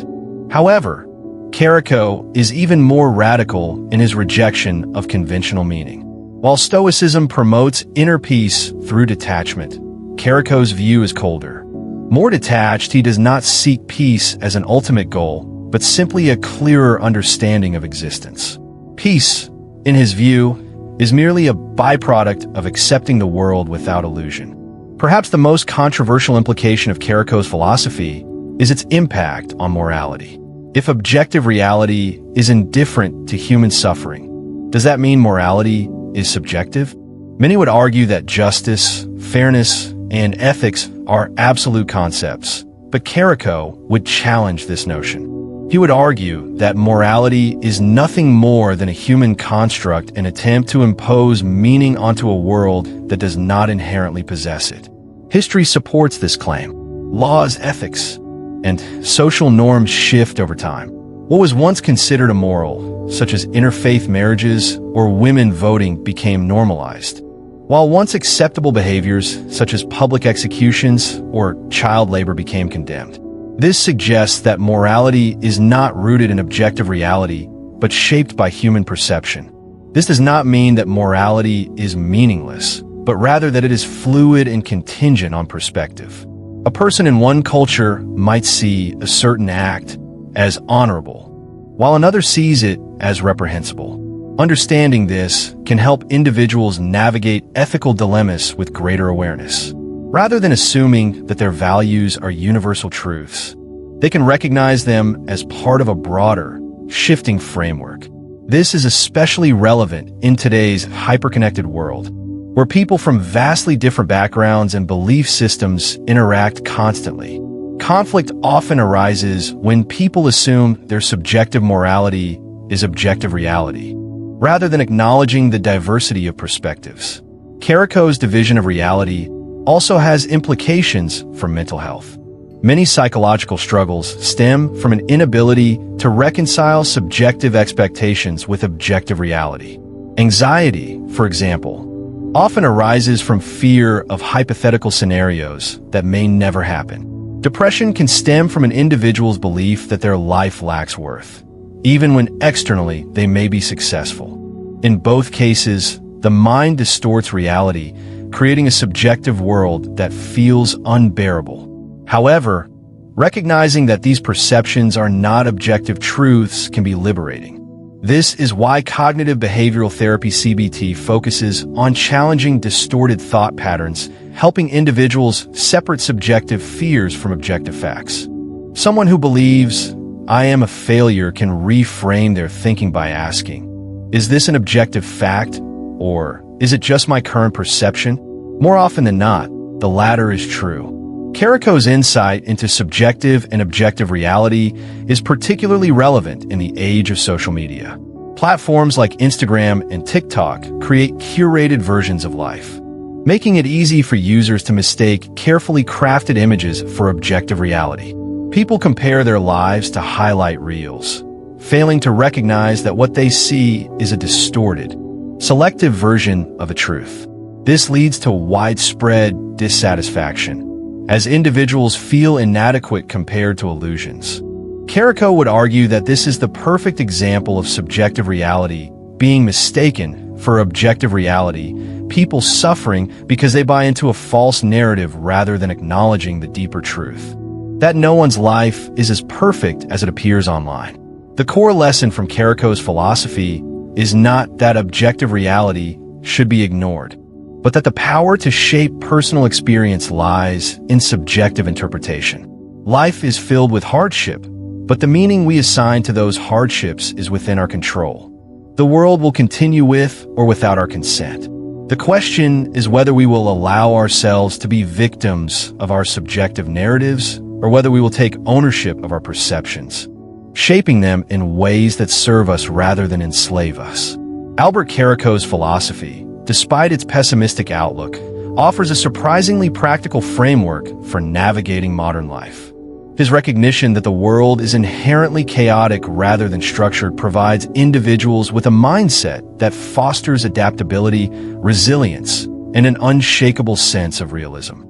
[SPEAKER 1] However, Caraco is even more radical in his rejection of conventional meaning. While Stoicism promotes inner peace through detachment, Caraco's view is colder. More detached, he does not seek peace as an ultimate goal, but simply a clearer understanding of existence. Peace, in his view, is merely a byproduct of accepting the world without illusion. Perhaps the most controversial implication of Caraco's philosophy is its impact on morality. If objective reality is indifferent to human suffering, does that mean morality is subjective? Many would argue that justice, fairness, and ethics are absolute concepts, but Caraco would challenge this notion. He would argue that morality is nothing more than a human construct, an attempt to impose meaning onto a world that does not inherently possess it. History supports this claim. Laws, ethics, and social norms shift over time. What was once considered immoral, such as interfaith marriages or women voting, became normalized, while once acceptable behaviors, such as public executions or child labor, became condemned. This suggests that morality is not rooted in objective reality, but shaped by human perception. This does not mean that morality is meaningless, but rather that it is fluid and contingent on perspective. A person in one culture might see a certain act as honorable, while another sees it as reprehensible. Understanding this can help individuals navigate ethical dilemmas with greater awareness. Rather than assuming that their values are universal truths, they can recognize them as part of a broader, shifting framework. This is especially relevant in today's hyper-connected world, where people from vastly different backgrounds and belief systems interact constantly. Conflict often arises when people assume their subjective morality is objective reality, rather than acknowledging the diversity of perspectives. Caraco's division of reality also has implications for mental health. Many psychological struggles stem from an inability to reconcile subjective expectations with objective reality. Anxiety, for example, often arises from fear of hypothetical scenarios that may never happen. Depression can stem from an individual's belief that their life lacks worth, even when externally they may be successful. In both cases, the mind distorts reality, creating a subjective world that feels unbearable. However, recognizing that these perceptions are not objective truths can be liberating. This is why cognitive behavioral therapy (CBT) focuses on challenging distorted thought patterns, helping individuals separate subjective fears from objective facts. Someone who believes, "I am a failure," can reframe their thinking by asking, "Is this an objective fact? Or is it just my current perception?" More often than not, the latter is true. Caraco's insight into subjective and objective reality is particularly relevant in the age of social media. Platforms like Instagram and TikTok create curated versions of life, making it easy for users to mistake carefully crafted images for objective reality. People compare their lives to highlight reels, failing to recognize that what they see is a distorted, selective version of the truth. This leads to widespread dissatisfaction, as individuals feel inadequate compared to illusions. Caraco would argue that this is the perfect example of subjective reality being mistaken for objective reality, people suffering because they buy into a false narrative rather than acknowledging the deeper truth, that no one's life is as perfect as it appears online. The core lesson from Caraco's philosophy is not that objective reality should be ignored, but that the power to shape personal experience lies in subjective interpretation. Life is filled with hardship, but the meaning we assign to those hardships is within our control. The world will continue with or without our consent. The question is whether we will allow ourselves to be victims of our subjective narratives or whether we will take ownership of our perceptions, shaping them in ways that serve us rather than enslave us. Albert Caraco's philosophy despite its pessimistic outlook, offers a surprisingly practical framework for navigating modern life. His recognition that the world is inherently chaotic rather than structured provides individuals with a mindset that fosters adaptability, resilience, and an unshakable sense of realism.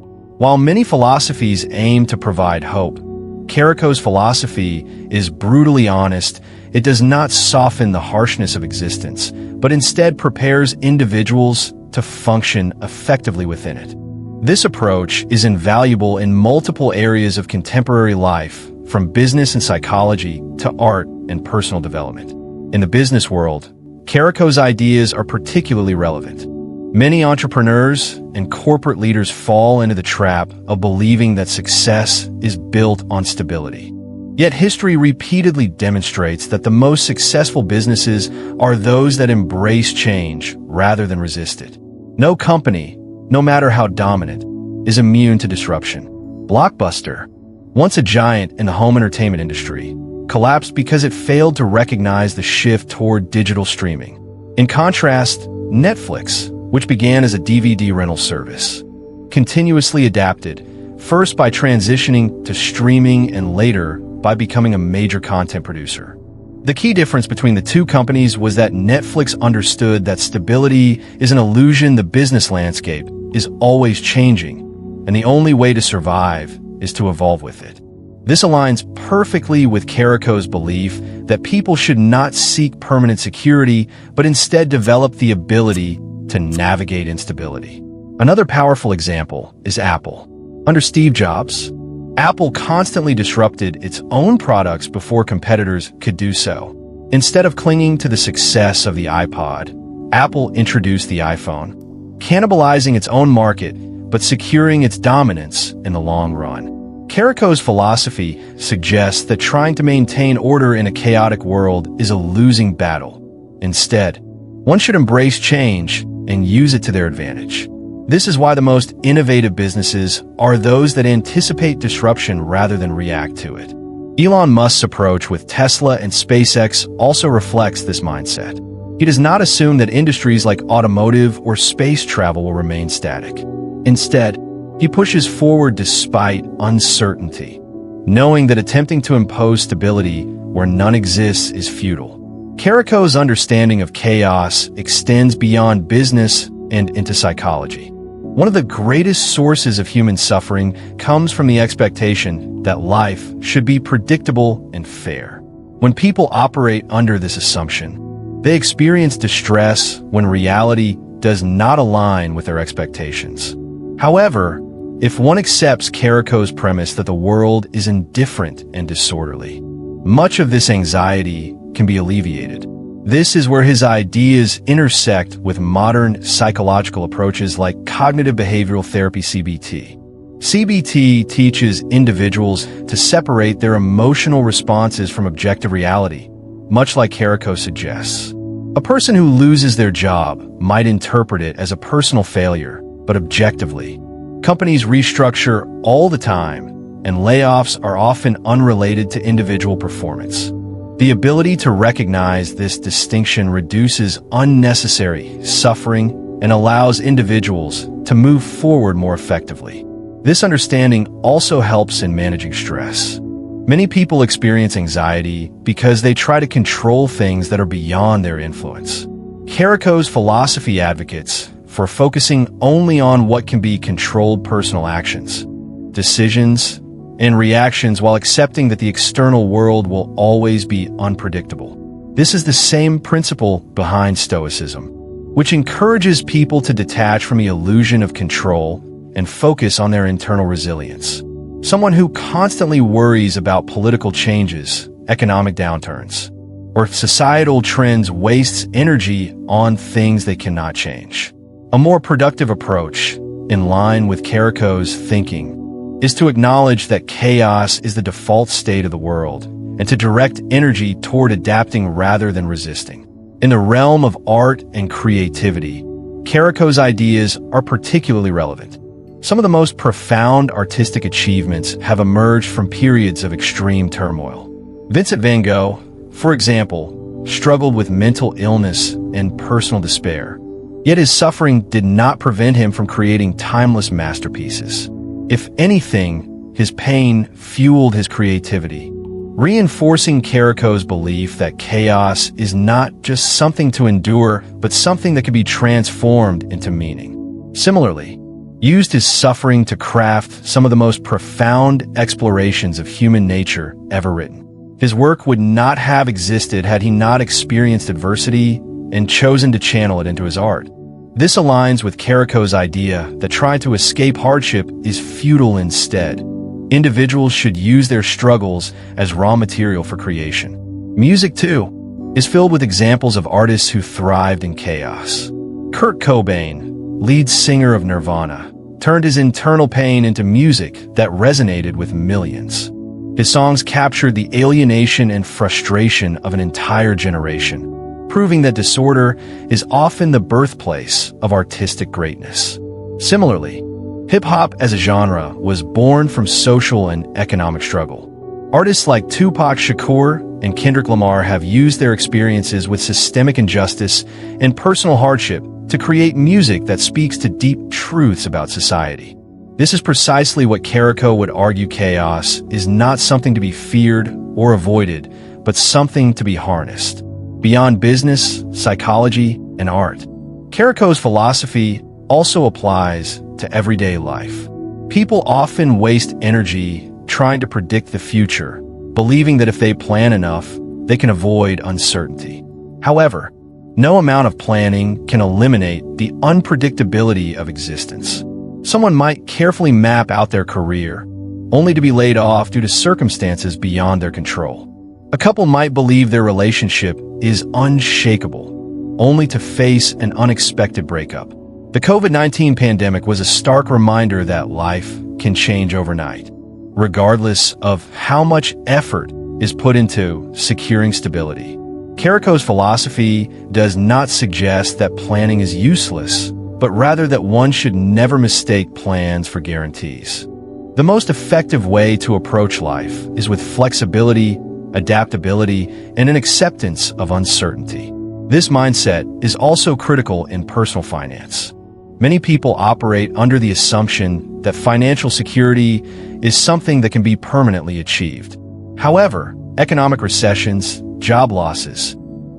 [SPEAKER 1] While many philosophies aim to provide hope, Caraco's philosophy is brutally honest. It does not soften the harshness of existence, but instead prepares individuals to function effectively within it. This approach is invaluable in multiple areas of contemporary life, from business and psychology to art and personal development. In the business world, Caraco's ideas are particularly relevant. Many entrepreneurs and corporate leaders fall into the trap of believing that success is built on stability. Yet history repeatedly demonstrates that the most successful businesses are those that embrace change rather than resist it. No company, no matter how dominant, is immune to disruption. Blockbuster, once a giant in the home entertainment industry, collapsed because it failed to recognize the shift toward digital streaming. In contrast, Netflix, which began as a DVD rental service, continuously adapted, first by transitioning to streaming and later by becoming a major content producer. The key difference between the two companies was that Netflix understood that stability is an illusion. The business landscape is always changing, and the only way to survive is to evolve with it. This aligns perfectly with Caraco's belief that people should not seek permanent security, but instead develop the ability to navigate instability. Another powerful example is Apple. Under Steve Jobs, Apple constantly disrupted its own products before competitors could do so. Instead of clinging to the success of the iPod, Apple introduced the iPhone, cannibalizing its own market but securing its dominance in the long run. Caraco's philosophy suggests that trying to maintain order in a chaotic world is a losing battle. Instead, one should embrace change and use it to their advantage. This is why the most innovative businesses are those that anticipate disruption rather than react to it. Elon Musk's approach with Tesla and SpaceX also reflects this mindset. He does not assume that industries like automotive or space travel will remain static. Instead, he pushes forward despite uncertainty, knowing that attempting to impose stability where none exists is futile. Caraco's understanding of chaos extends beyond business and into psychology. One of the greatest sources of human suffering comes from the expectation that life should be predictable and fair. When people operate under this assumption, they experience distress when reality does not align with their expectations. However, if one accepts Caraco's premise that the world is indifferent and disorderly, much of this anxiety can be alleviated. This is where his ideas intersect with modern psychological approaches like cognitive behavioral therapy (CBT). CBT teaches individuals to separate their emotional responses from objective reality, much like Caraco suggests. A person who loses their job might interpret it as a personal failure, but objectively, companies restructure all the time, and layoffs are often unrelated to individual performance. The ability to recognize this distinction reduces unnecessary suffering and allows individuals to move forward more effectively. This understanding also helps in managing stress. Many people experience anxiety because they try to control things that are beyond their influence. Caraco's philosophy advocates for focusing only on what can be controlled: personal actions, decisions, and reactions, while accepting that the external world will always be unpredictable. This is the same principle behind Stoicism, which encourages people to detach from the illusion of control and focus on their internal resilience. Someone who constantly worries about political changes, economic downturns, or societal trends wastes energy on things they cannot change. A more productive approach, in line with Caraco's thinking, is to acknowledge that chaos is the default state of the world and to direct energy toward adapting rather than resisting. In the realm of art and creativity, Caraco's ideas are particularly relevant. Some of the most profound artistic achievements have emerged from periods of extreme turmoil. Vincent van Gogh, for example, struggled with mental illness and personal despair. Yet his suffering did not prevent him from creating timeless masterpieces. If anything, his pain fueled his creativity, reinforcing Caraco's belief that chaos is not just something to endure, but something that can be transformed into meaning. Similarly, used his suffering to craft some of the most profound explorations of human nature ever written. His work would not have existed had he not experienced adversity and chosen to channel it into his art. This aligns with Caraco's idea that trying to escape hardship is futile instead. Individuals should use their struggles as raw material for creation. Music, too, is filled with examples of artists who thrived in chaos. Kurt Cobain, lead singer of Nirvana, turned his internal pain into music that resonated with millions. His songs captured the alienation and frustration of an entire generation, proving that disorder is often the birthplace of artistic greatness. Similarly, hip-hop as a genre was born from social and economic struggle. Artists like Tupac Shakur and Kendrick Lamar have used their experiences with systemic injustice and personal hardship to create music that speaks to deep truths about society. This is precisely what Caraco would argue: chaos is not something to be feared or avoided, but something to be harnessed. Beyond business, psychology, and art, Caraco's philosophy also applies to everyday life. People often waste energy trying to predict the future, believing that if they plan enough, they can avoid uncertainty. However, no amount of planning can eliminate the unpredictability of existence. Someone might carefully map out their career, only to be laid off due to circumstances beyond their control. A couple might believe their relationship is unshakable, only to face an unexpected breakup. The COVID-19 pandemic was a stark reminder that life can change overnight, regardless of how much effort is put into securing stability. Caraco's philosophy does not suggest that planning is useless, but rather that one should never mistake plans for guarantees. The most effective way to approach life is with flexibility, adaptability, and an acceptance of uncertainty. This mindset is also critical in personal finance. Many people operate under the assumption that financial security is something that can be permanently achieved. However, economic recessions, job losses,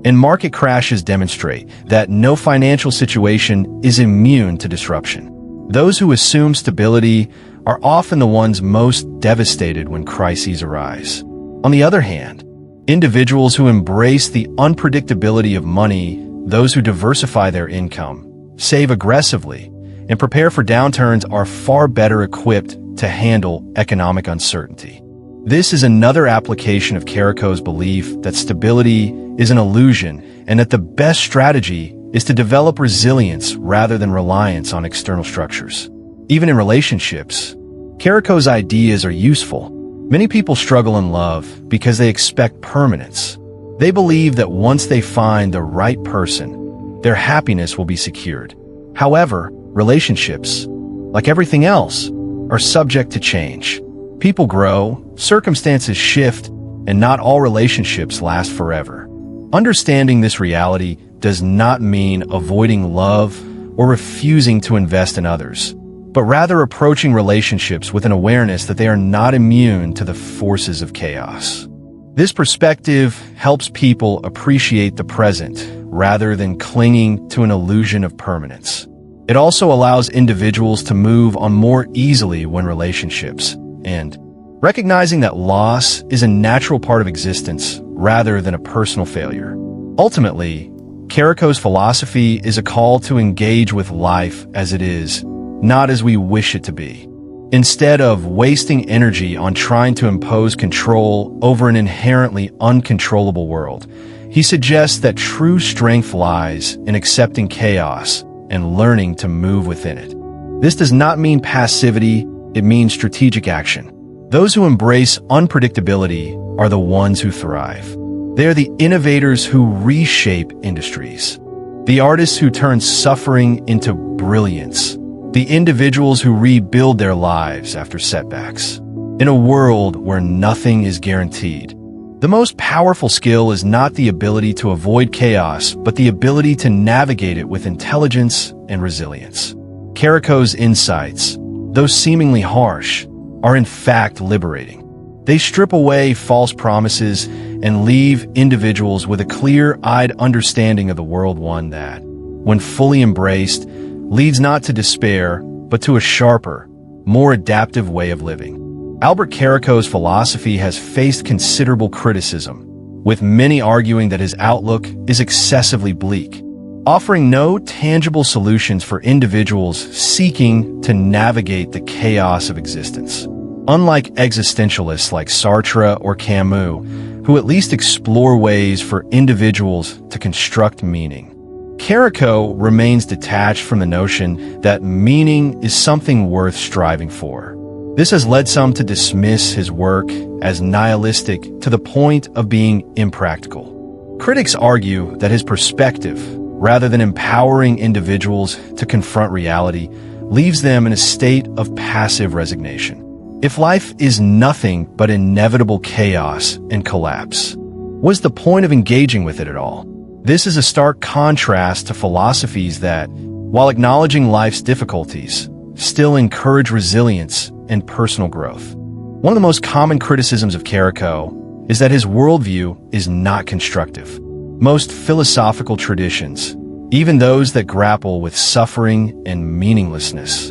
[SPEAKER 1] and market crashes demonstrate that no financial situation is immune to disruption. Those who assume stability are often the ones most devastated when crises arise. On the other hand, individuals who embrace the unpredictability of money, those who diversify their income, save aggressively, and prepare for downturns are far better equipped to handle economic uncertainty. This is another application of Caraco's belief that stability is an illusion and that the best strategy is to develop resilience rather than reliance on external structures. Even in relationships, Caraco's ideas are useful. Many people struggle in love because they expect permanence. They believe that once they find the right person, their happiness will be secured. However, relationships, like everything else, are subject to change. People grow, circumstances shift, and not all relationships last forever. Understanding this reality does not mean avoiding love or refusing to invest in others, but rather approaching relationships with an awareness that they are not immune to the forces of chaos. This perspective helps people appreciate the present rather than clinging to an illusion of permanence. It also allows individuals to move on more easily when relationships end, recognizing that loss is a natural part of existence rather than a personal failure. Ultimately, Caraco's philosophy is a call to engage with life as it is, not as we wish it to be. Instead of wasting energy on trying to impose control over an inherently uncontrollable world, he suggests that true strength lies in accepting chaos and learning to move within it. This does not mean passivity, it means strategic action. Those who embrace unpredictability are the ones who thrive. They are the innovators who reshape industries, the artists who turn suffering into brilliance, the individuals who rebuild their lives after setbacks. In a world where nothing is guaranteed, The most powerful skill is not the ability to avoid chaos, but the ability to navigate it with intelligence and resilience. Caraco's insights, though seemingly harsh, are in fact liberating. They strip away false promises and leave individuals with a clear-eyed understanding of the world, one that, when fully embraced, leads not to despair, but to a sharper, more adaptive way of living. Albert Caraco's philosophy has faced considerable criticism, with many arguing that his outlook is excessively bleak, offering no tangible solutions for individuals seeking to navigate the chaos of existence. Unlike existentialists like Sartre or Camus, who at least explore ways for individuals to construct meaning, Caraco remains detached from the notion that meaning is something worth striving for. This has led some to dismiss his work as nihilistic to the point of being impractical. Critics argue that his perspective, rather than empowering individuals to confront reality, leaves them in a state of passive resignation. If life is nothing but inevitable chaos and collapse, what's the point of engaging with it at all? This is a stark contrast to philosophies that, while acknowledging life's difficulties, still encourage resilience and personal growth. One of the most common criticisms of Caraco is that his worldview is not constructive. Most philosophical traditions, even those that grapple with suffering and meaninglessness,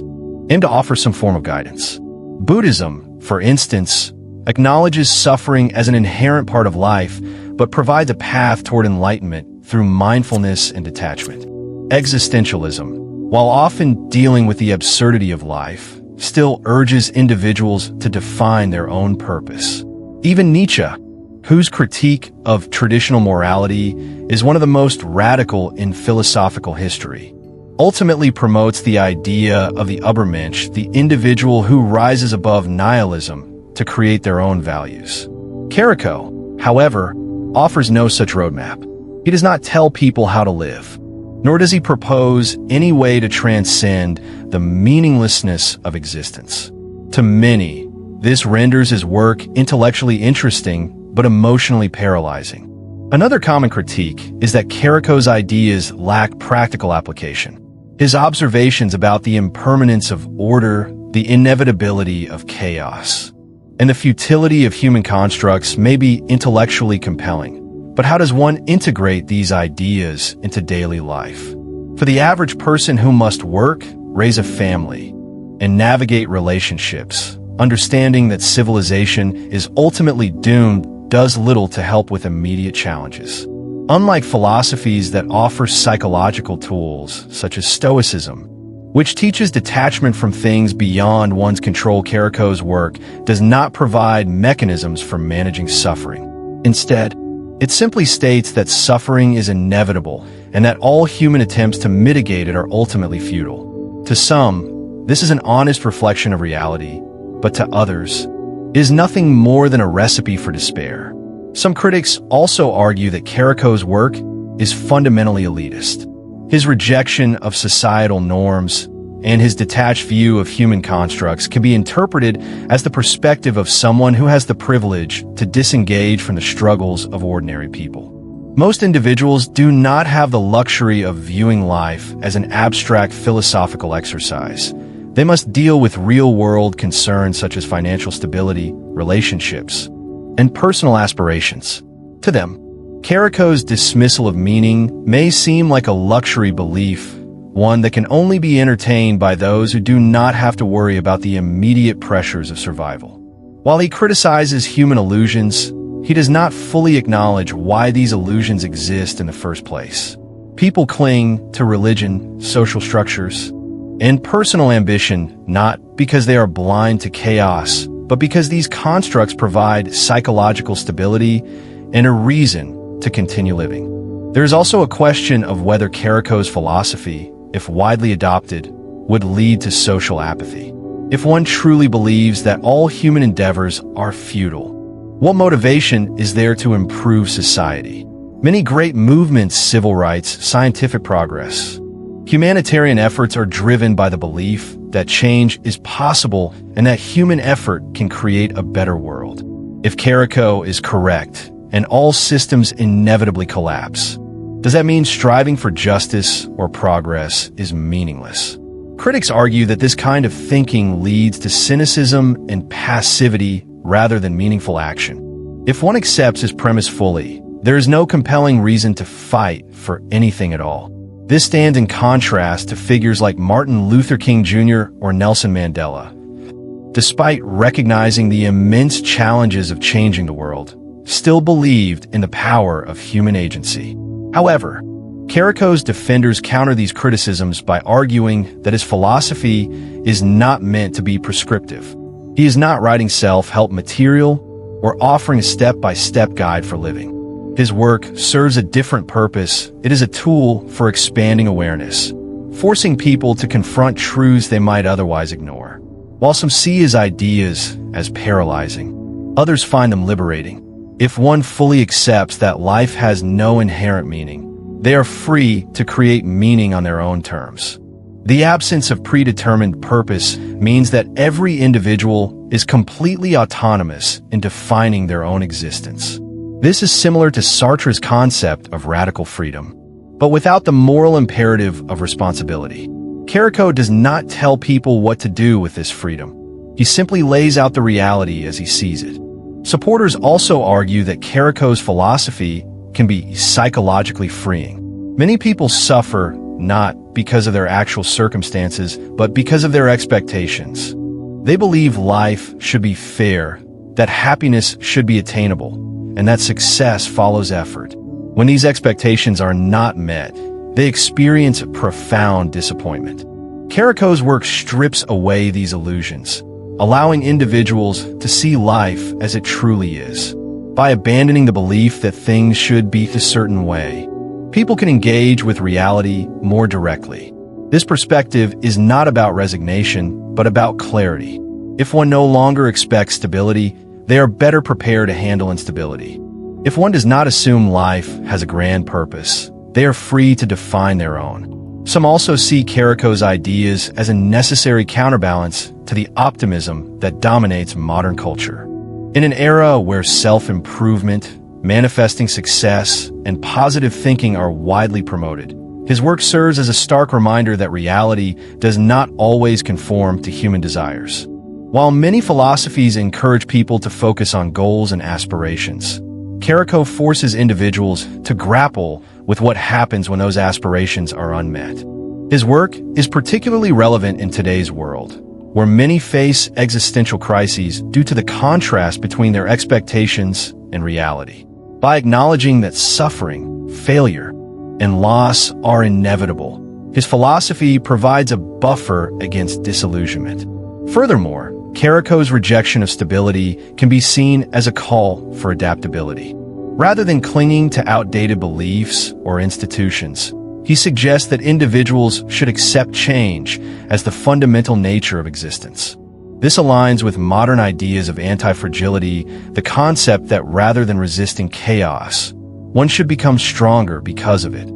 [SPEAKER 1] aim to offer some form of guidance. Buddhism, for instance, acknowledges suffering as an inherent part of life, but provides a path toward enlightenment through mindfulness and detachment. Existentialism, while often dealing with the absurdity of life, still urges individuals to define their own purpose. Even Nietzsche, whose critique of traditional morality is one of the most radical in philosophical history, ultimately promotes the idea of the Übermensch, the individual who rises above nihilism to create their own values. Caraco, however, offers no such roadmap. He does not tell people how to live, nor does he propose any way to transcend the meaninglessness of existence. To many, this renders his work intellectually interesting but emotionally paralyzing. Another common critique is that Caraco's ideas lack practical application. His observations about the impermanence of order, the inevitability of chaos, and the futility of human constructs may be intellectually compelling. But how does one integrate these ideas into daily life? For the average person who must work, raise a family, and navigate relationships, understanding that civilization is ultimately doomed does little to help with immediate challenges. Unlike philosophies that offer psychological tools, such as Stoicism, which teaches detachment from things beyond one's control, Caraco's work does not provide mechanisms for managing suffering. Instead, it simply states that suffering is inevitable and that all human attempts to mitigate it are ultimately futile. To some, this is an honest reflection of reality, but to others, it is nothing more than a recipe for despair. Some critics also argue that Caraco's work is fundamentally elitist. His rejection of societal norms and his detached view of human constructs can be interpreted as the perspective of someone who has the privilege to disengage from the struggles of ordinary people. Most individuals do not have the luxury of viewing life as an abstract philosophical exercise. They must deal with real-world concerns such as financial stability, relationships, and personal aspirations. To them, Caraco's dismissal of meaning may seem like a luxury belief, one that can only be entertained by those who do not have to worry about the immediate pressures of survival. While he criticizes human illusions, he does not fully acknowledge why these illusions exist in the first place. People cling to religion, social structures, and personal ambition not because they are blind to chaos, but because these constructs provide psychological stability and a reason to continue living. There is also a question of whether Caraco's philosophy, if widely adopted, would lead to social apathy. If one truly believes that all human endeavors are futile, what motivation is there to improve society? Many great movements, civil rights, scientific progress, humanitarian efforts are driven by the belief that change is possible and that human effort can create a better world. If Caraco is correct, and all systems inevitably collapse. Does that mean striving for justice or progress is meaningless? Critics argue that this kind of thinking leads to cynicism and passivity rather than meaningful action. If one accepts his premise fully, there is no compelling reason to fight for anything at all. This stands in contrast to figures like Martin Luther King Jr. or Nelson Mandela. Despite recognizing the immense challenges of changing the world, still believed in the power of human agency. However, Caraco's defenders counter these criticisms by arguing that his philosophy is not meant to be prescriptive. He is not writing self-help material or offering a step-by-step guide for living. His work serves a different purpose. It is a tool for expanding awareness, forcing people to confront truths they might otherwise ignore. While some see his ideas as paralyzing, others find them liberating. If one fully accepts that life has no inherent meaning, they are free to create meaning on their own terms. The absence of predetermined purpose means that every individual is completely autonomous in defining their own existence. This is similar to Sartre's concept of radical freedom, but without the moral imperative of responsibility. Caraco does not tell people what to do with this freedom. He simply lays out the reality as he sees it. Supporters also argue that Caraco's philosophy can be psychologically freeing. Many people suffer not because of their actual circumstances, but because of their expectations. They believe life should be fair, that happiness should be attainable, and that success follows effort. When these expectations are not met, they experience profound disappointment. Caraco's work strips away these illusions, allowing individuals to see life as it truly is. By abandoning the belief that things should be a certain way, people can engage with reality more directly. This perspective is not about resignation, but about clarity. If one no longer expects stability, they are better prepared to handle instability. If one does not assume life has a grand purpose, they are free to define their own. Some also see Caraco's ideas as a necessary counterbalance to the optimism that dominates modern culture. In an era where self-improvement, manifesting success, and positive thinking are widely promoted, his work serves as a stark reminder that reality does not always conform to human desires. While many philosophies encourage people to focus on goals and aspirations, Caraco forces individuals to grapple with what happens when those aspirations are unmet. His work is particularly relevant in today's world, where many face existential crises due to the contrast between their expectations and reality. By acknowledging that suffering, failure, and loss are inevitable, his philosophy provides a buffer against disillusionment. Furthermore, Caraco's rejection of stability can be seen as a call for adaptability. Rather than clinging to outdated beliefs or institutions, he suggests that individuals should accept change as the fundamental nature of existence. This aligns with modern ideas of anti-fragility, the concept that rather than resisting chaos, one should become stronger because of it.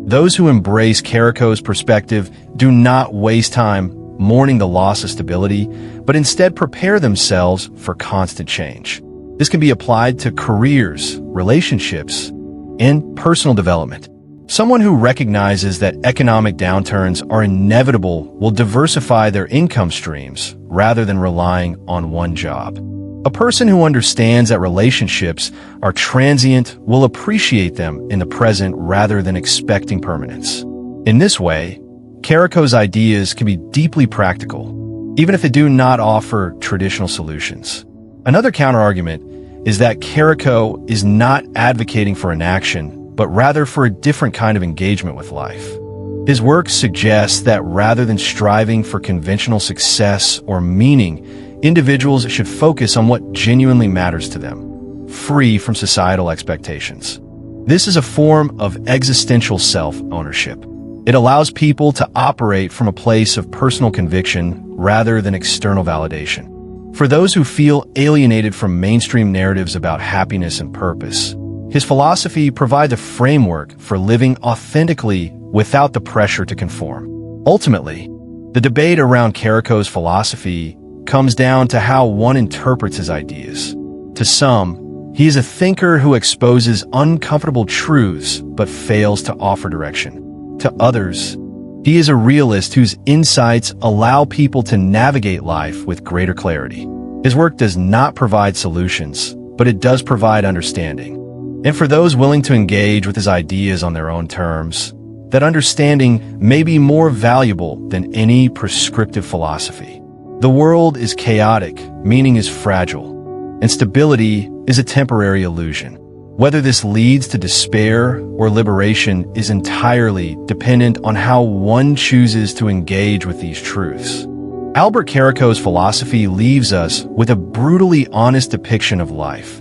[SPEAKER 1] Those who embrace Caraco's perspective do not waste time mourning the loss of stability, but instead prepare themselves for constant change. This can be applied to careers, relationships, and personal development. Someone who recognizes that economic downturns are inevitable will diversify their income streams rather than relying on one job. A person who understands that relationships are transient will appreciate them in the present rather than expecting permanence. In this way, Caraco's ideas can be deeply practical, even if they do not offer traditional solutions. Another counterargument is that Caraco is not advocating for inaction, but rather for a different kind of engagement with life. His work suggests that rather than striving for conventional success or meaning, individuals should focus on what genuinely matters to them, free from societal expectations. This is a form of existential self-ownership. It allows people to operate from a place of personal conviction rather than external validation. For those who feel alienated from mainstream narratives about happiness and purpose, his philosophy provides a framework for living authentically without the pressure to conform. Ultimately, the debate around Caraco's philosophy comes down to how one interprets his ideas. To some, He is a thinker who exposes uncomfortable truths but fails to offer direction. To others, he is a realist whose insights allow people to navigate life with greater clarity. His work does not provide solutions, but it does provide understanding. And for those willing to engage with his ideas on their own terms, that understanding may be more valuable than any prescriptive philosophy. The world is chaotic, meaning is fragile, and stability is a temporary illusion. Whether this leads to despair or liberation is entirely dependent on how one chooses to engage with these truths. Albert Caraco's philosophy leaves us with a brutally honest depiction of life.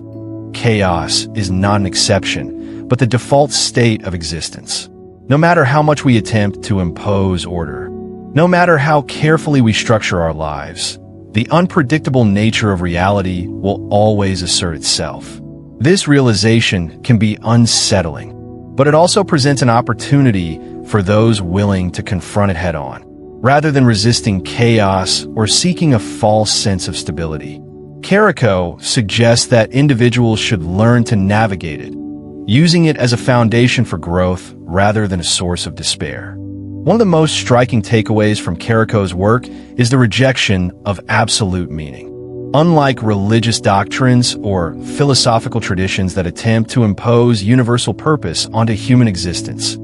[SPEAKER 1] Chaos is not an exception, but the default state of existence. No matter how much we attempt to impose order, no matter how carefully we structure our lives, the unpredictable nature of reality will always assert itself. This realization can be unsettling, but it also presents an opportunity for those willing to confront it head-on, rather than resisting chaos or seeking a false sense of stability. Caraco suggests that individuals should learn to navigate it, using it as a foundation for growth rather than a source of despair. One of the most striking takeaways from Caraco's work is the rejection of absolute meaning. Unlike religious doctrines or philosophical traditions that attempt to impose universal purpose onto human existence,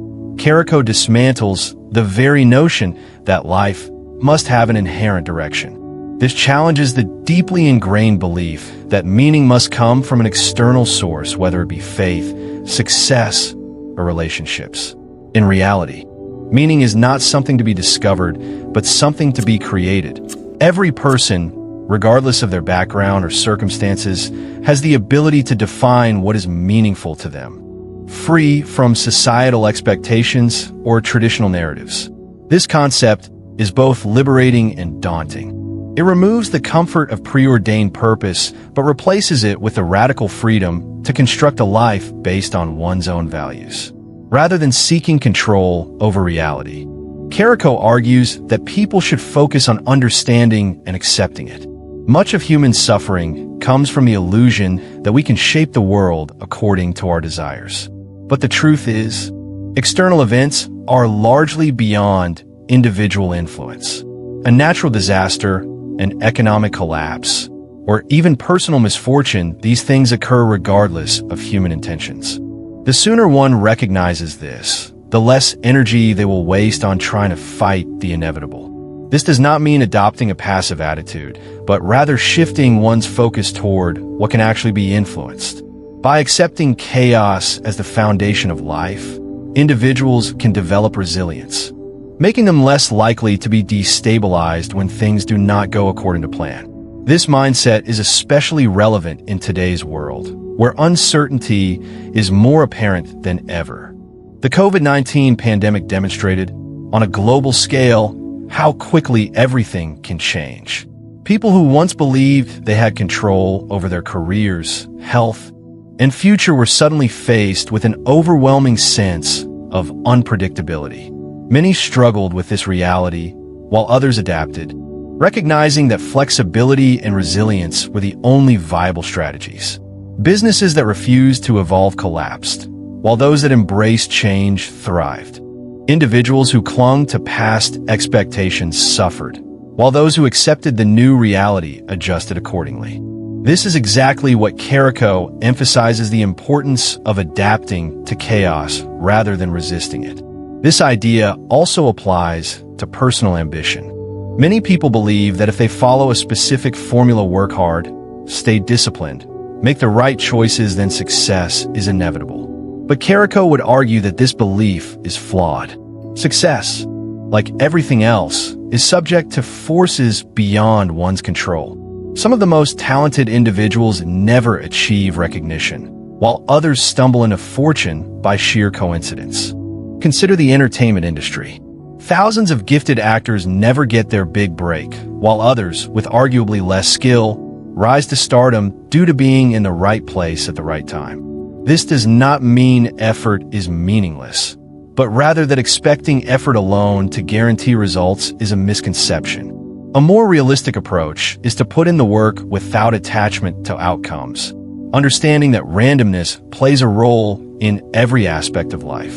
[SPEAKER 1] Caraco dismantles the very notion that life must have an inherent direction. This challenges the deeply ingrained belief that meaning must come from an external source, whether it be faith, success, or relationships. In reality, meaning is not something to be discovered, but something to be created. Every person, regardless of their background or circumstances, has the ability to define what is meaningful to them, free from societal expectations or traditional narratives. This concept is both liberating and daunting. It removes the comfort of preordained purpose, but replaces it with the radical freedom to construct a life based on one's own values, rather than seeking control over reality. Caraco argues that people should focus on understanding and accepting it. Much of human suffering comes from the illusion that we can shape the world according to our desires. But the truth is, external events are largely beyond individual influence. A natural disaster, an economic collapse, or even personal misfortune, these things occur regardless of human intentions. The sooner one recognizes this, the less energy they will waste on trying to fight the inevitable. This does not mean adopting a passive attitude, but rather shifting one's focus toward what can actually be influenced. By accepting chaos as the foundation of life, individuals can develop resilience, making them less likely to be destabilized when things do not go according to plan. This mindset is especially relevant in today's world, where uncertainty is more apparent than ever. The COVID-19 pandemic demonstrated, on a global scale, how quickly everything can change. People who once believed they had control over their careers, health, and future were suddenly faced with an overwhelming sense of unpredictability. Many struggled with this reality, while others adapted, recognizing that flexibility and resilience were the only viable strategies. Businesses that refused to evolve collapsed, while those that embraced change thrived. Individuals who clung to past expectations suffered, while those who accepted the new reality adjusted accordingly. This is exactly what Caraco emphasizes: the importance of adapting to chaos rather than resisting it. This idea also applies to personal ambition. Many people believe that if they follow a specific formula, work hard, stay disciplined, make the right choices, then success is inevitable. But Caraco would argue that this belief is flawed. Success, like everything else, is subject to forces beyond one's control. Some of the most talented individuals never achieve recognition, while others stumble into fortune by sheer coincidence. Consider the entertainment industry. Thousands of gifted actors never get their big break, while others, with arguably less skill, rise to stardom due to being in the right place at the right time. This does not mean effort is meaningless, but rather that expecting effort alone to guarantee results is a misconception. A more realistic approach is to put in the work without attachment to outcomes, understanding that randomness plays a role in every aspect of life.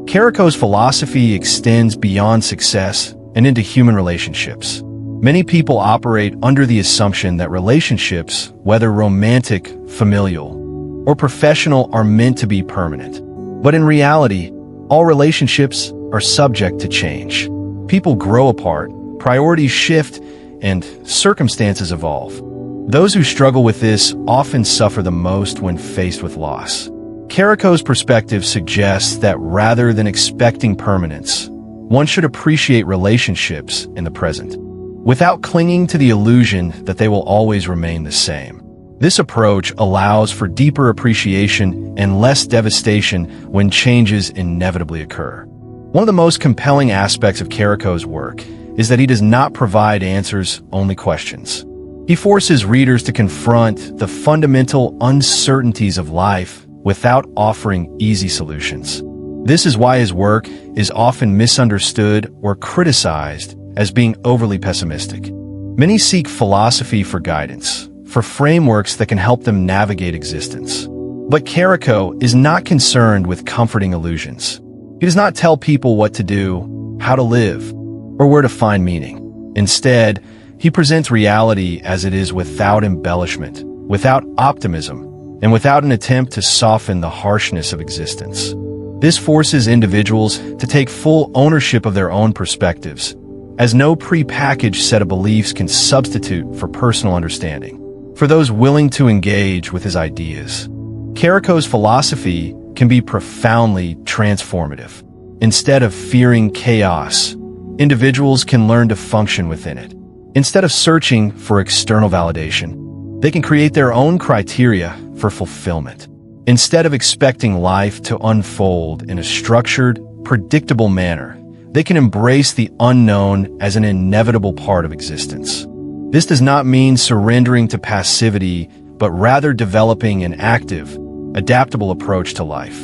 [SPEAKER 1] Caraco's philosophy extends beyond success and into human relationships. Many people operate under the assumption that relationships, whether romantic, familial, or professional, are meant to be permanent. But in reality, all relationships are subject to change. People grow apart, priorities shift, and circumstances evolve. Those who struggle with this often suffer the most when faced with loss. Caraco's perspective suggests that rather than expecting permanence, one should appreciate relationships in the present, without clinging to the illusion that they will always remain the same. This approach allows for deeper appreciation and less devastation when changes inevitably occur. One of the most compelling aspects of Caraco's work is that he does not provide answers, only questions. He forces readers to confront the fundamental uncertainties of life without offering easy solutions. This is why his work is often misunderstood or criticized as being overly pessimistic. Many seek philosophy for guidance, for frameworks that can help them navigate existence. But Caraco is not concerned with comforting illusions. He does not tell people what to do, how to live, or where to find meaning. Instead, he presents reality as it is without embellishment, without optimism, and without an attempt to soften the harshness of existence. This forces individuals to take full ownership of their own perspectives, as no pre-packaged set of beliefs can substitute for personal understanding. For those willing to engage with his ideas, Caraco's philosophy can be profoundly transformative. Instead of fearing chaos, individuals can learn to function within it. Instead of searching for external validation, they can create their own criteria for fulfillment. Instead of expecting life to unfold in a structured, predictable manner, they can embrace the unknown as an inevitable part of existence. This does not mean surrendering to passivity, but rather developing an active, adaptable approach to life.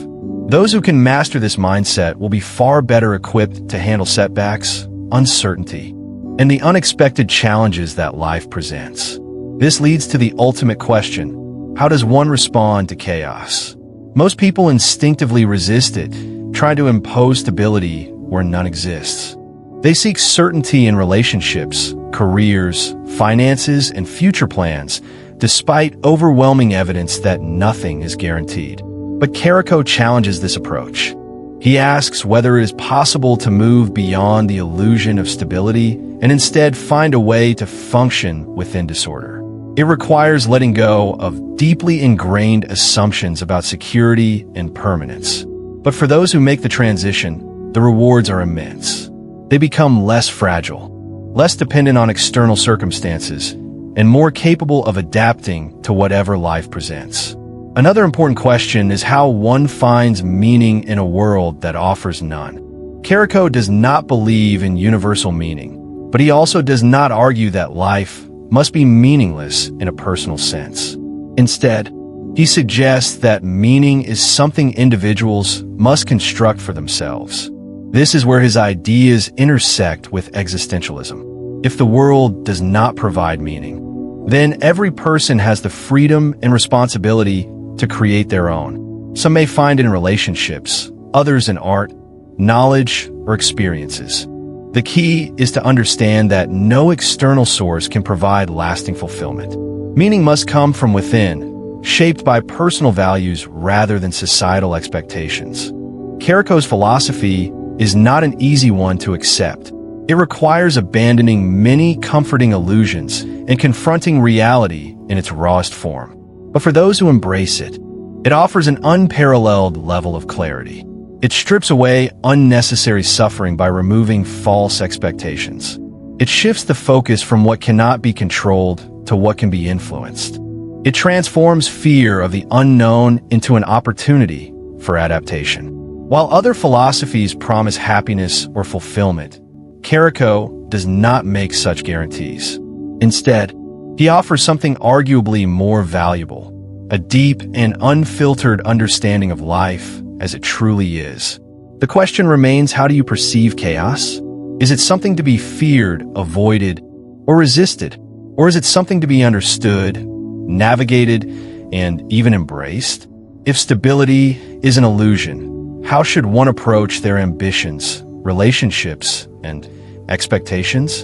[SPEAKER 1] Those who can master this mindset will be far better equipped to handle setbacks, uncertainty, and the unexpected challenges that life presents. This leads to the ultimate question: how does one respond to chaos? Most people instinctively resist it, trying to impose stability where none exists. They seek certainty in relationships, careers, finances, and future plans, despite overwhelming evidence that nothing is guaranteed. But Caraco challenges this approach. He asks whether it is possible to move beyond the illusion of stability and instead find a way to function within disorder. It requires letting go of deeply ingrained assumptions about security and permanence. But for those who make the transition, the rewards are immense. They become less fragile, less dependent on external circumstances, and more capable of adapting to whatever life presents. Another important question is how one finds meaning in a world that offers none. Caraco does not believe in universal meaning, but he also does not argue that life must be meaningless in a personal sense. Instead, he suggests that meaning is something individuals must construct for themselves. This is where his ideas intersect with existentialism. If the world does not provide meaning, then every person has the freedom and responsibility to create their own. Some may find it in relationships, others in art, knowledge, or experiences. The key is to understand that no external source can provide lasting fulfillment. Meaning must come from within, shaped by personal values rather than societal expectations. Caraco's philosophy is not an easy one to accept. It requires abandoning many comforting illusions and confronting reality in its rawest form. But for those who embrace it, it offers an unparalleled level of clarity. It strips away unnecessary suffering by removing false expectations. It shifts the focus from what cannot be controlled to what can be influenced. It transforms fear of the unknown into an opportunity for adaptation. While other philosophies promise happiness or fulfillment, Caraco does not make such guarantees. Instead, he offers something arguably more valuable, a deep and unfiltered understanding of life as it truly is. The question remains, how do you perceive chaos? Is it something to be feared, avoided, or resisted? Or is it something to be understood, navigated, and even embraced? If stability is an illusion, how should one approach their ambitions, relationships, and expectations?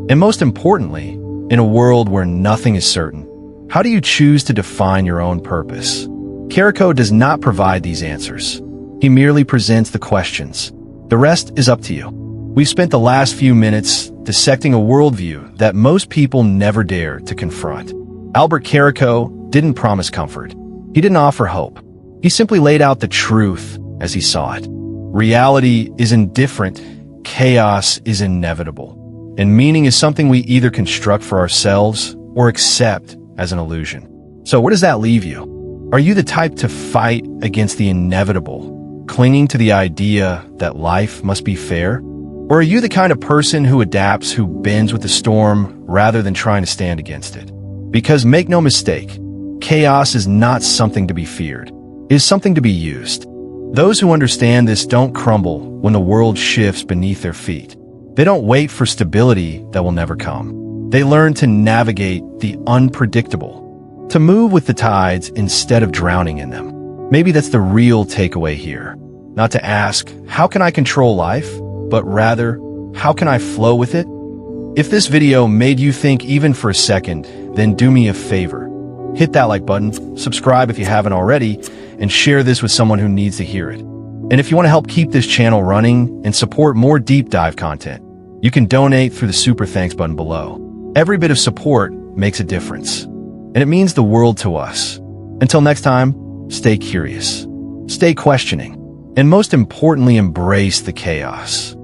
[SPEAKER 1] And most importantly, in a world where nothing is certain, how do you choose to define your own purpose? Caraco does not provide these answers. He merely presents the questions. The rest is up to you. We've spent the last few minutes dissecting a worldview that most people never dare to confront. Albert Caraco didn't promise comfort. He didn't offer hope. He simply laid out the truth as he saw it. Reality is indifferent, chaos is inevitable, and meaning is something we either construct for ourselves or accept as an illusion. So where does that leave you? Are you the type to fight against the inevitable, clinging to the idea that life must be fair? Or are you the kind of person who adapts, who bends with the storm rather than trying to stand against it? Because make no mistake, chaos is not something to be feared. It is something to be used. Those who understand this don't crumble when the world shifts beneath their feet. They don't wait for stability that will never come. They learn to navigate the unpredictable, to move with the tides instead of drowning in them. Maybe that's the real takeaway here. Not to ask, how can I control life? But rather, how can I flow with it? If this video made you think even for a second, then do me a favor. Hit that like button, subscribe if you haven't already, and share this with someone who needs to hear it. And if you want to help keep this channel running and support more deep dive content, you can donate through the super thanks button below. Every bit of support makes a difference, and it means the world to us. Until next time, stay curious, stay questioning, and most importantly, embrace the chaos.